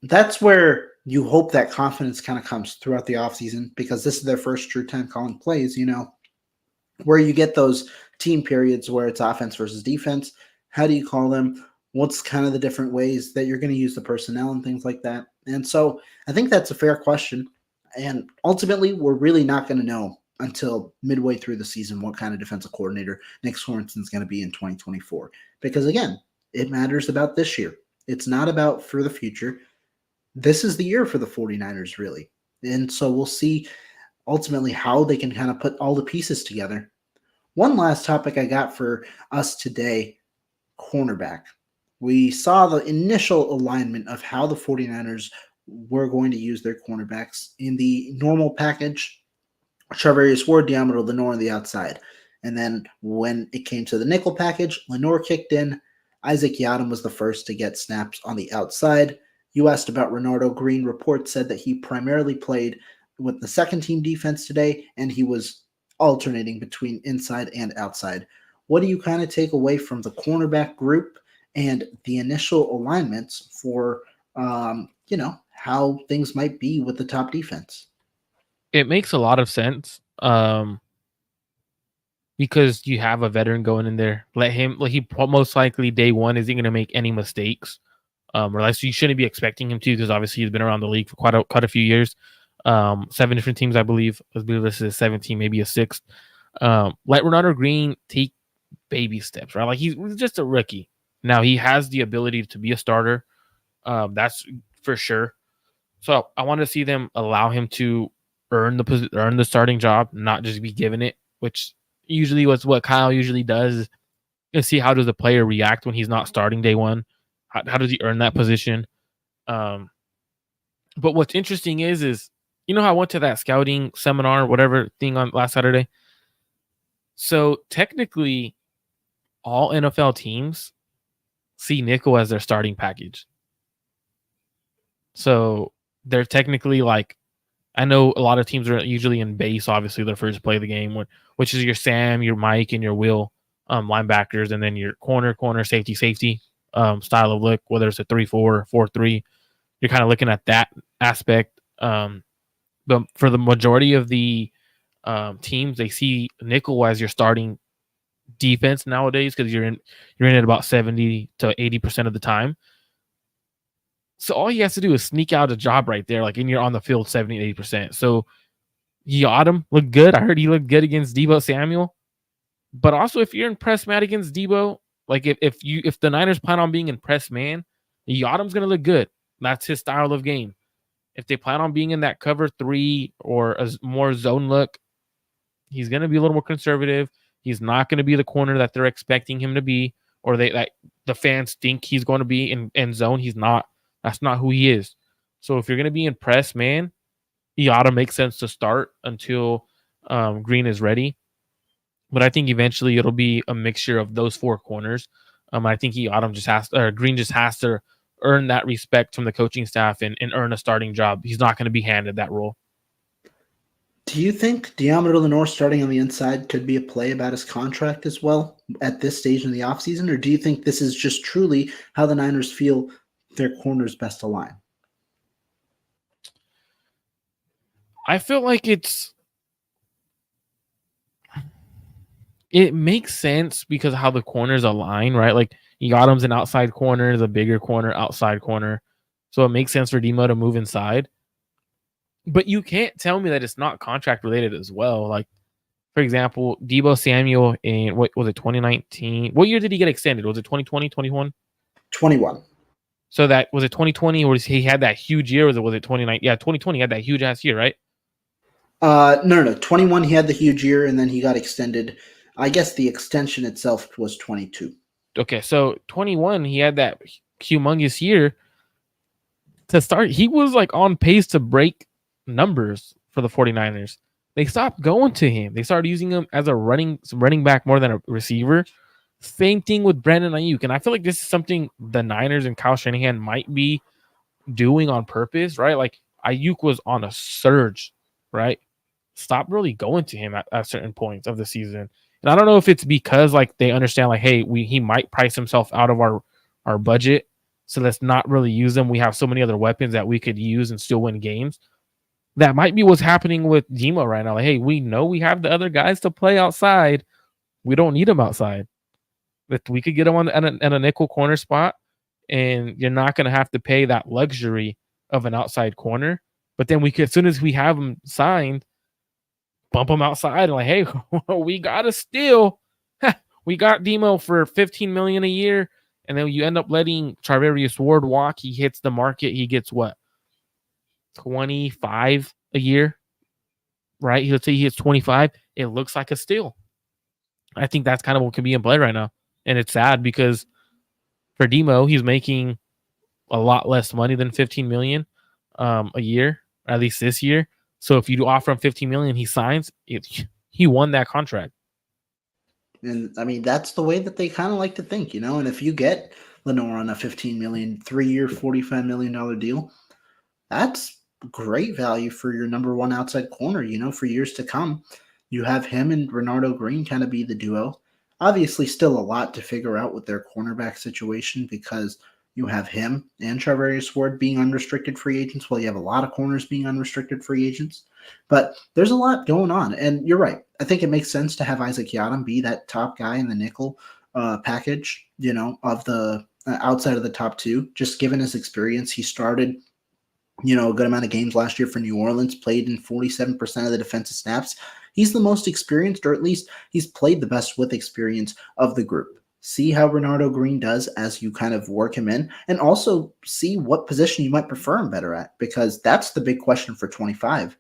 Speaker 1: that's where you hope that confidence kind of comes throughout the offseason, because this is their first true time calling plays, where you get those team periods where it's offense versus defense. How do you call them? What's kind of the different ways that you're going to use the personnel and things like that? And so I think that's a fair question. And ultimately, we're really not going to know until midway through the season what kind of defensive coordinator Nick Sorensen's going to be in 2024. Because again, it matters about this year. It's not about for the future. This is the year for the 49ers, really. And so we'll see ultimately how they can kind of put all the pieces together. One last topic I got for us today, cornerback. We saw the initial alignment of how the 49ers were going to use their cornerbacks in the normal package. Charvarius Ward, Deommodore Lenoir on the outside. And then when it came to the nickel package, Lenoir kicked in. Isaac Yiadom was the first to get snaps on the outside. You asked about Renardo Green. Reports said that he primarily played with the second team defense today, and he was alternating between inside and outside. What do you kind of take away from the cornerback group and the initial alignments for, how things might be with the top defense?
Speaker 2: It makes a lot of sense because you have a veteran going in there. Let him, like, he most likely day one isn't going to make any mistakes. Or else you shouldn't be expecting him to, because obviously he's been around the league for quite a few years. 7 different teams, I believe. I believe this is a 17, maybe a 6th. Let Renardo Green take baby steps, right? Like he's just a rookie. Now he has the ability to be a starter. That's for sure. So I want to see them allow him to earn the starting job, not just be given it, which usually was what Kyle usually does. Is see how does the player react when he's not starting day one. How does he earn that position? But what's interesting is how I went to that scouting seminar, whatever thing on last Saturday. So technically, all NFL teams see nickel as their starting package. So they're technically like, I know a lot of teams are usually in base, obviously their first play of the game, which is your Sam, your Mike, and your Will linebackers, and then your corner, safety style of look, whether it's a 3-4, 4-3. You're kind of looking at that aspect. But for the majority of the teams, they see nickel as your starting defense nowadays, because you're in it about 70 to 80% of the time. So all he has to do is sneak out a job right there, like, and you're on the field 70 to 80%. So Yiadom looked good. I heard he looked good against Deebo Samuel. But also, if you're in press man against Deebo, like if the Niners plan on being in press man, Yiadom's gonna look good. That's his style of game. If they plan on being in that cover 3 or a more zone look, he's gonna be a little more conservative. He's not gonna be the corner that they're expecting him to be, or that the fans think he's going to be in zone. He's not. That's not who he is. So if you're gonna be in press man, Yiadom makes sense to start until Green is ready. But I think eventually it'll be a mixture of those 4 corners. I think Green just has to earn that respect from the coaching staff and earn a starting job. He's not going to be handed that role.
Speaker 1: Do you think Deommodore Lenoir starting on the inside could be a play about his contract as well at this stage in the offseason? Or do you think this is just truly how the Niners feel their corners best align?
Speaker 2: I feel like it makes sense because of how the corners align, right? Like Yiadom's an outside corner, the bigger corner, outside corner. So it makes sense for Demo to move inside. But you can't tell me that it's not contract related as well. Like, for example, Deebo Samuel in, what was it, 2019? What year did he get extended? Was it 2020, 21?
Speaker 1: 21.
Speaker 2: So that was it 2020, or he had that huge year, or was it 2019? Yeah, 2020 had that huge ass year, right?
Speaker 1: No. 21 he had the huge year, and then he got extended. I guess the extension itself was 22.
Speaker 2: Okay, so 21 he had that humongous year to start. He was like on pace to break numbers for the 49ers. They stopped going to him. They started using him as a running back more than a receiver. Same thing with Brandon Ayuk. And I feel like this is something the Niners and Kyle Shanahan might be doing on purpose, right? Like Ayuk was on a surge, right? Stop really going to him at certain points of the season. And I don't know if it's because like they understand like, hey, he might price himself out of our budget. So let's not really use him. We have so many other weapons that we could use and still win games. That might be what's happening with Demo right now. Like, hey, we know we have the other guys to play outside. We don't need them outside. If we could get him on a nickel corner spot, and you're not going to have to pay that luxury of an outside corner. But then we could, as soon as we have him signed, bump him outside and like, hey, we got a steal. We got Demo for $15 million a year, and then you end up letting Charvarius Ward walk. He hits the market. He gets what, 25 a year, right? Let's say he hits 25. It looks like a steal. I think that's kind of what can be in play right now, and it's sad because for Demo, he's making a lot less money than 15 million a year, at least this year. So if you offer him 15 million, he signs. He won that contract.
Speaker 1: And I mean, that's the way that they kind of like to think, you know. And if you get Lenore on a 15 million, 3-year, $45 million deal, that's great value for your number one outside corner, you know, for years to come. You have him and Renardo Green kind of be the duo. Obviously, still a lot to figure out with their cornerback situation because you have him and Charvarius Ward being unrestricted free agents. Well, you have a lot of corners being unrestricted free agents. But there's a lot going on. And you're right. I think it makes sense to have Isaac Yiadom be that top guy in the nickel package, you know, of the outside of the top two. Just given his experience, he started, you know, a good amount of games last year for New Orleans, played in 47% of the defensive snaps. He's the most experienced, or at least he's played the best with experience of the group. See how Renardo Green does as you kind of work him in, and also see what position you might prefer him better at, because that's the big question for 25.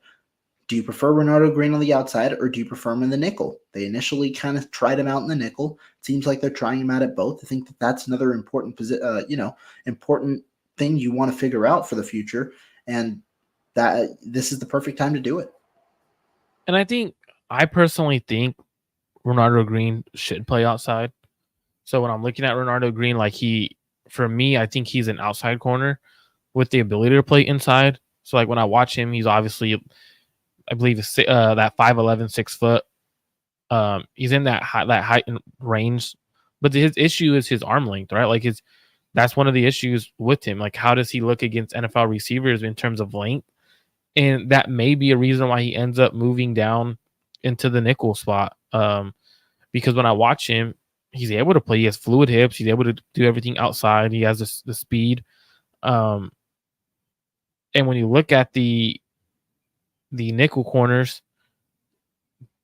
Speaker 1: Do you prefer Renardo Green on the outside, or do you prefer him in the nickel? They initially kind of tried him out in the nickel. It seems like they're trying him out at both. I think that that's another important important thing you want to figure out for the future, and that this is the perfect time to do it.
Speaker 2: And I personally think Renardo Green should play outside. So when I'm looking at Renardo Green, like for me, I think he's an outside corner with the ability to play inside. So like when I watch him, he's obviously, I believe, that 5'11", 6 foot. He's in that height and range, but his issue is his arm length, right? Like that's one of the issues with him. Like, how does he look against NFL receivers in terms of length? And that may be a reason why he ends up moving down into the nickel spot. Because when I watch him, he's able to play. He has fluid hips. He's able to do everything outside. He has the speed. And when you look at the nickel corners,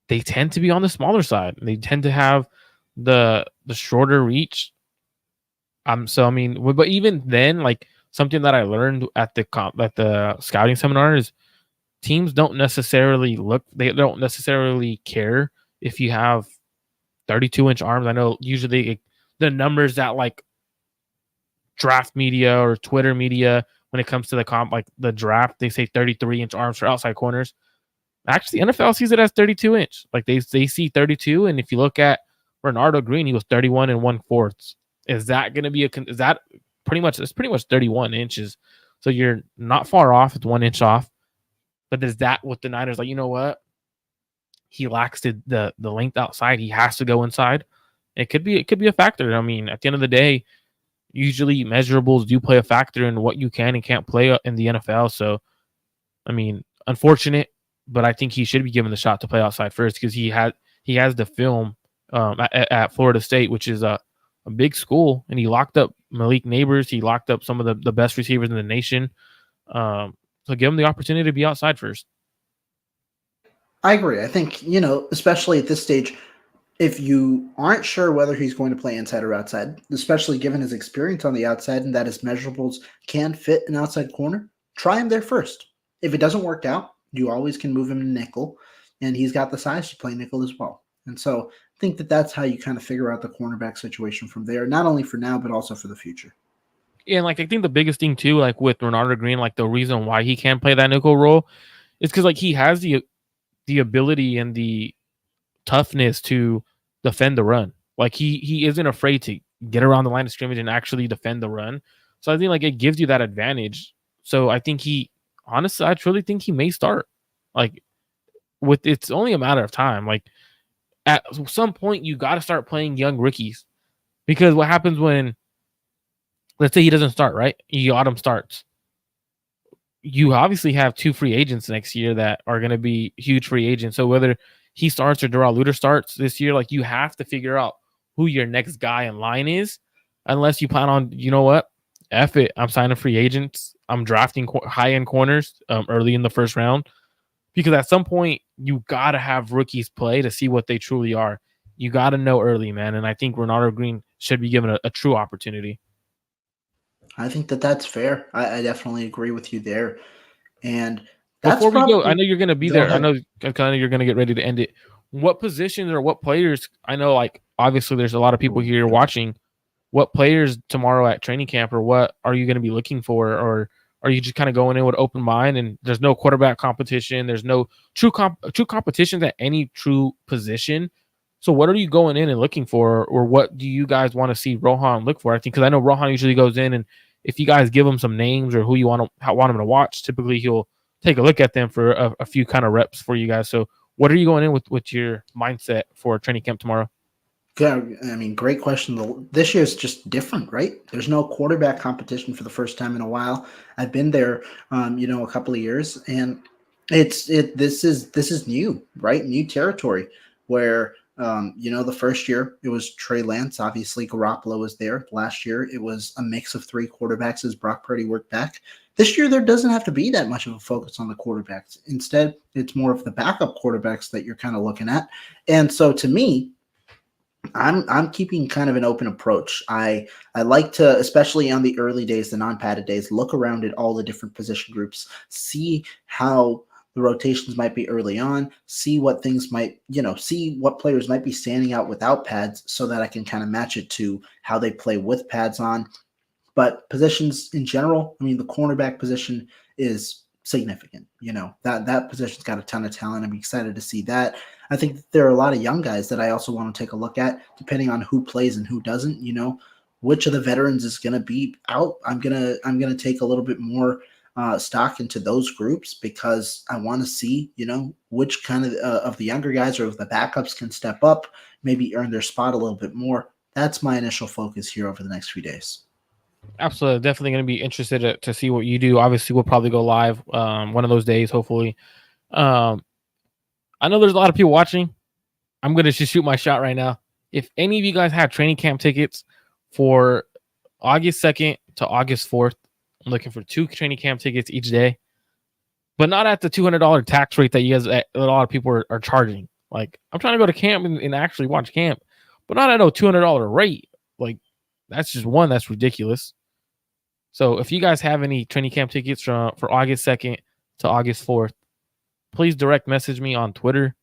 Speaker 2: they tend to be on the smaller side. They tend to have the shorter reach. So I mean, but even then, like something that I learned at the scouting seminar is teams don't necessarily care if you have 32-inch arms. I know usually the numbers that like draft media or Twitter media, when it comes to the draft, they say 33-inch arms for outside corners. Actually, NFL sees it as 32-inch. Like they see 32, and if you look at Renardo Green, he was 31 and 1/4. Is that going to be is that pretty much? It's pretty much 31 inches. So you're not far off. It's 1 inch off. But is that what the Niners like? You know what? He lacks the length outside. He has to go inside. It could be a factor. I mean, at the end of the day, usually measurables do play a factor in what you can and can't play in the NFL. So, I mean, unfortunate, but I think he should be given the shot to play outside first because he has the film at Florida State, which is a big school, and he locked up Malik Neighbors. He locked up some of the best receivers in the nation. So give him the opportunity to be outside first.
Speaker 1: I agree. I think, especially at this stage, if you aren't sure whether he's going to play inside or outside, especially given his experience on the outside and that his measurables can fit an outside corner, try him there first. If it doesn't work out, you always can move him to nickel, and he's got the size to play nickel as well. And so I think that that's how you kind of figure out the cornerback situation from there, not only for now, but also for the future.
Speaker 2: Yeah, and I think the biggest thing too, with Renardo Green, the reason why he can't play that nickel role is because he has the ability and the toughness to defend the run. Like he isn't afraid to get around the line of scrimmage and actually defend the run. So I think like it gives you that advantage. So I think honestly, I truly think he may start. Like it's only a matter of time. Like at some point you got to start playing young rookies, because what happens when, let's say he doesn't start, right? Autumn starts. You obviously have 2 free agents next year that are going to be huge free agents. So whether he starts or Darrell Luter starts this year, like you have to figure out who your next guy in line is, unless you plan on, you know what, F it, I'm signing free agents. I'm drafting high end corners early in the first round, because at some point you got to have rookies play to see what they truly are. You got to know early, man. And I think Renardo Green should be given a true opportunity.
Speaker 1: I think that's fair. I definitely agree with you there. And that's
Speaker 2: Before we go, I
Speaker 1: probably
Speaker 2: know you're going to be
Speaker 1: go
Speaker 2: there. I
Speaker 1: ahead.
Speaker 2: know kind of you're going to get ready to end it. What positions or what players? I know, like obviously, there's a lot of people here watching. What players tomorrow at training camp, or what are you going to be looking for, or are you just kind of going in with open mind and there's no quarterback competition? There's no true competitions at any true position. So what are you going in and looking for, or what do you guys want to see Rohan look for? I think because I know Rohan usually goes in, and if you guys give him some names or who you want him to watch, typically he'll take a look at them for a few kind of reps for you guys. So what are you going in with your mindset for training camp tomorrow?
Speaker 1: Yeah, I mean, great question. This year is just different, right? There's no quarterback competition for the first time in a while. I've been there, a couple of years, and this is new, right? New territory where the first year it was Trey Lance. Obviously, Garoppolo was there. Last year it was a mix of 3 quarterbacks as Brock Purdy worked back. This year there doesn't have to be that much of a focus on the quarterbacks. Instead, it's more of the backup quarterbacks that you're kind of looking at. And so to me, I'm keeping kind of an open approach. I like to, especially on the early days, the non-padded days, look around at all the different position groups, see how the rotations might be early on, see what things might, see what players might be standing out without pads, so that I can kind of match it to how they play with pads on. But positions in general, I mean, the cornerback position is significant. That position's got a ton of talent. I'm excited to see that. I think there are a lot of young guys that I also want to take a look at, depending on who plays and who doesn't. Which of the veterans is going to be out. I'm gonna take a little bit more stock into those groups, because I want to see which kind of the younger guys or of the backups can step up, maybe earn their spot a little bit more. That's my initial focus here over the next few days.
Speaker 2: Absolutely, definitely going to be interested to see what you do. Obviously, we'll probably go live one of those days, hopefully. I know there's a lot of people watching. I'm going to just shoot my shot right now. If any of you guys have training camp tickets for August 2nd to August 4th, I'm looking for 2 training camp tickets each day, but not at the $200 tax rate that a lot of people are charging. Like, I'm trying to go to camp and actually watch camp, but not at a $200 rate. Like, that's ridiculous. So if you guys have any training camp tickets for August 2nd to August 4th, please direct message me on Twitter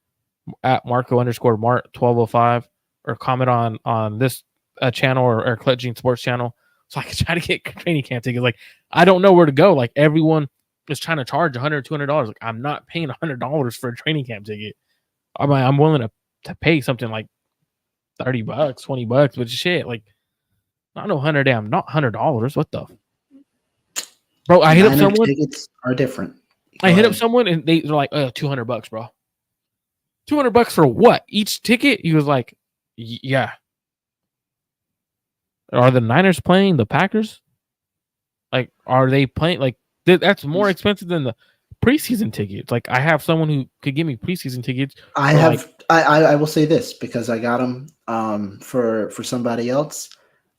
Speaker 2: at Marco_Mart1205, or comment on this channel or Clet Gene Sports channel, so I can try to get training camp tickets. Like, I don't know where to go. Like, everyone is trying to charge $100, $200. Like, I'm not paying $100 for a training camp ticket. I'm willing to pay something like $30, $20, but shit, like, not no not $100. What the bro? I hit up someone.
Speaker 1: Tickets are different.
Speaker 2: I hit up someone and they're like, $200, bro. $200 for what? Each ticket? He was like, yeah. Are the Niners playing the Packers? Like, are they playing? Like, that's more expensive than the preseason tickets. Like, I have someone who could give me preseason tickets.
Speaker 1: I will say this, because I got them for somebody else.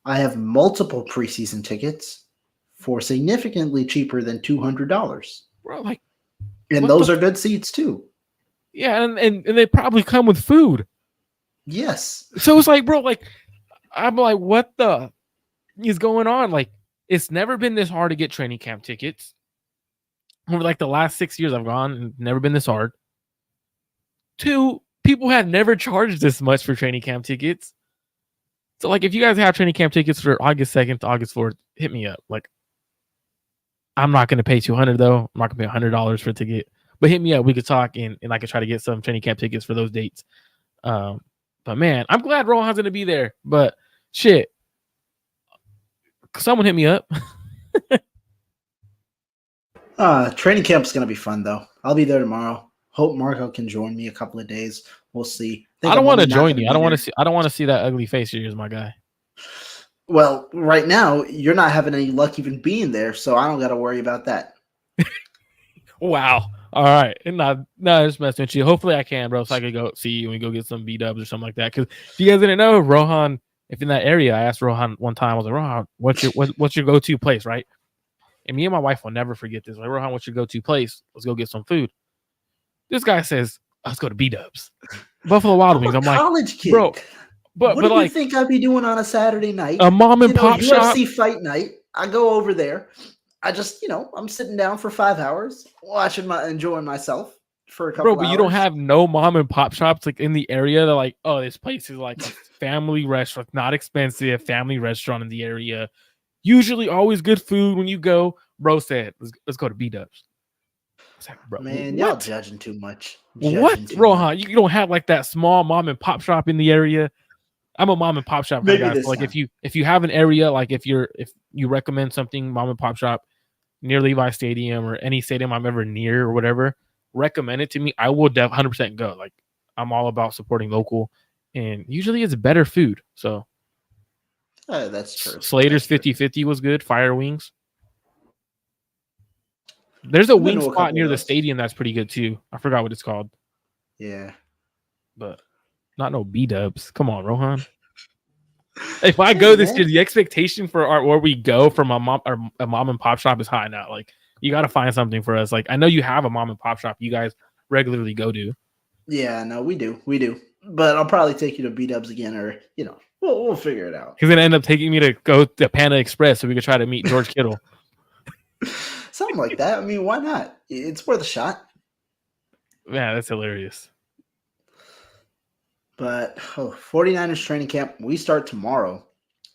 Speaker 1: I have multiple preseason tickets for significantly cheaper than $200.
Speaker 2: Bro, like,
Speaker 1: and those are good seats too.
Speaker 2: Yeah, and they probably come with food.
Speaker 1: Yes.
Speaker 2: So it's like, bro, like, I'm like, what the is going on? Like, it's never been this hard to get training camp tickets. Over like the last 6 years I've gone, and never been this hard. 2, people have never charged this much for training camp tickets. So, like, if you guys have training camp tickets for August 2nd to August 4th, hit me up. Like, I'm not going to pay $200 though. I'm not going to pay $100 for a ticket. But hit me up. We could talk, and I could try to get some training camp tickets for those dates. But man, I'm glad Rohan's gonna be there. But shit, someone hit me up.
Speaker 1: Training camp's gonna be fun though. I'll be there tomorrow. Hope Marco can join me a couple of days. We'll see.
Speaker 2: I
Speaker 1: Think
Speaker 2: don't
Speaker 1: I'm
Speaker 2: want to
Speaker 1: only not
Speaker 2: join
Speaker 1: gonna
Speaker 2: you. I
Speaker 1: be
Speaker 2: don't want to
Speaker 1: there.
Speaker 2: see. I don't want to see that ugly face of yours, my guy.
Speaker 1: Well, right now you're not having any luck even being there, so I don't got to worry about that.
Speaker 2: Wow. All right. And no, just messing with you. Hopefully I can, bro. So I could go see you and go get some B-dubs or something like that. Because if you guys didn't know, Rohan, if in that area, I asked Rohan one time, I was like, Rohan, what's your go-to place, right? And me and my wife will never forget this. Like, Rohan, what's your go-to place? Let's go get some food. This guy says, let's go to B-dubs. Buffalo Wild
Speaker 1: I'm
Speaker 2: Wings.
Speaker 1: a
Speaker 2: I'm like,
Speaker 1: college kid.
Speaker 2: bro, but
Speaker 1: What do you
Speaker 2: like
Speaker 1: think I'd be doing on a Saturday night?
Speaker 2: a mom and pop shop.
Speaker 1: UFC fight night. I go over there. I just, I'm sitting down for 5 hours, enjoying myself for a couple
Speaker 2: Bro, but
Speaker 1: hours.
Speaker 2: you don't have no mom and pop shops like in the area. They're like, oh, this place is like a family restaurant, not expensive, family restaurant in the area. Usually always good food when you go. Bro said, let's go to B-dubs. Like, bro,
Speaker 1: Man,
Speaker 2: what?
Speaker 1: y'all judging too much.
Speaker 2: What, Rohan? You don't have like that small mom and pop shop in the area. I'm a mom and pop shop kind of guy. So like
Speaker 1: time.
Speaker 2: if you have an area, like if you recommend something, mom and pop shop near Levi Stadium or any stadium I'm ever near or whatever, recommend it to me. I will 100% go. Like I'm all about supporting local, and usually it's better food. So
Speaker 1: That's true.
Speaker 2: Slater's 50-50 was good. Fire wings. There's a wing spot near the stadium that's pretty good too. I forgot what it's called.
Speaker 1: Yeah.
Speaker 2: But not no B-dubs. Come on, Rohan. If I go this year, the expectation for where we go from a mom and pop shop is high now. Like you got to find something for us. Like I know you have a mom and pop shop you guys regularly go to.
Speaker 1: Yeah, no, we do. But I'll probably take you to B-dubs again, or we'll figure it out.
Speaker 2: He's gonna end up taking me to go to Panda Express so we could try to meet George Kittle.
Speaker 1: Something like that. I mean, why not? It's worth a shot.
Speaker 2: Yeah, that's hilarious.
Speaker 1: But 49ers training camp, we start tomorrow.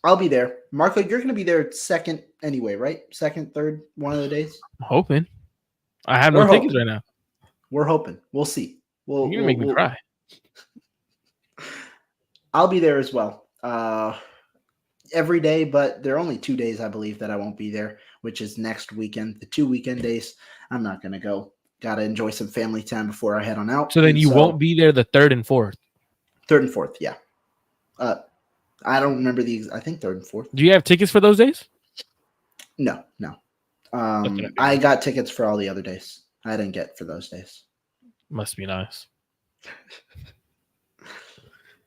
Speaker 1: I'll be there. Marco, you're going to be there second anyway, right? Second, third, one of the days?
Speaker 2: I'm hoping. I have no tickets right now.
Speaker 1: We're hoping. We'll see.
Speaker 2: You're going to make me cry.
Speaker 1: I'll be there as well. Every day, but there are only 2 days, I believe, that I won't be there, which is next weekend. The 2 weekend days, I'm not going to go. Got to enjoy some family time before I head on out.
Speaker 2: So then you won't be there the 3rd and 4th?
Speaker 1: 3rd and 4th, yeah. I don't remember I think 3rd and 4th.
Speaker 2: Do you have tickets for those days?
Speaker 1: No. I got tickets for all the other days. I didn't get for those days.
Speaker 2: Must be nice.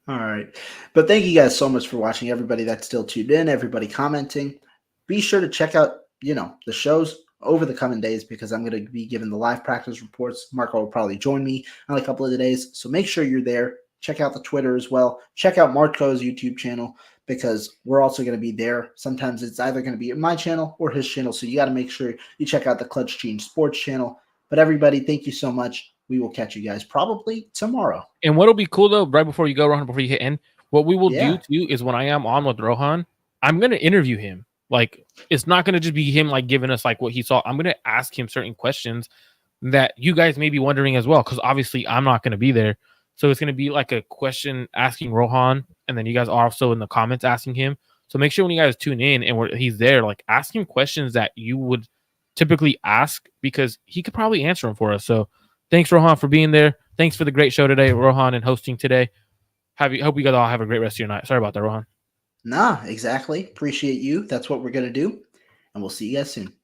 Speaker 1: All right. But thank you guys so much for watching. Everybody that's still tuned in, everybody commenting. Be sure to check out, the shows over the coming days because I'm going to be giving the live practice reports. Marco will probably join me on a couple of the days. So make sure you're there. Check out the Twitter as well. Check out Marco's YouTube channel because we're also going to be there. Sometimes it's either going to be my channel or his channel. So you got to make sure you check out the Clutch Change Sports channel. But everybody, thank you so much. We will catch you guys probably tomorrow.
Speaker 2: And what'll be cool though, right before you go, Rohan, before you hit end, what we will do too is when I am on with Rohan, I'm going to interview him. Like it's not going to just be him like giving us like what he saw. I'm going to ask him certain questions that you guys may be wondering as well. Cause obviously I'm not going to be there. So it's going to be like a question asking Rohan, and then you guys are also in the comments asking him. So make sure when you guys tune in and he's there, like ask him questions that you would typically ask because he could probably answer them for us. So thanks, Rohan, for being there. Thanks for the great show today, Rohan, and hosting today. Hope you guys all have a great rest of your night. Sorry about that, Rohan.
Speaker 1: Nah, exactly. Appreciate you. That's what we're going to do. And we'll see you guys soon.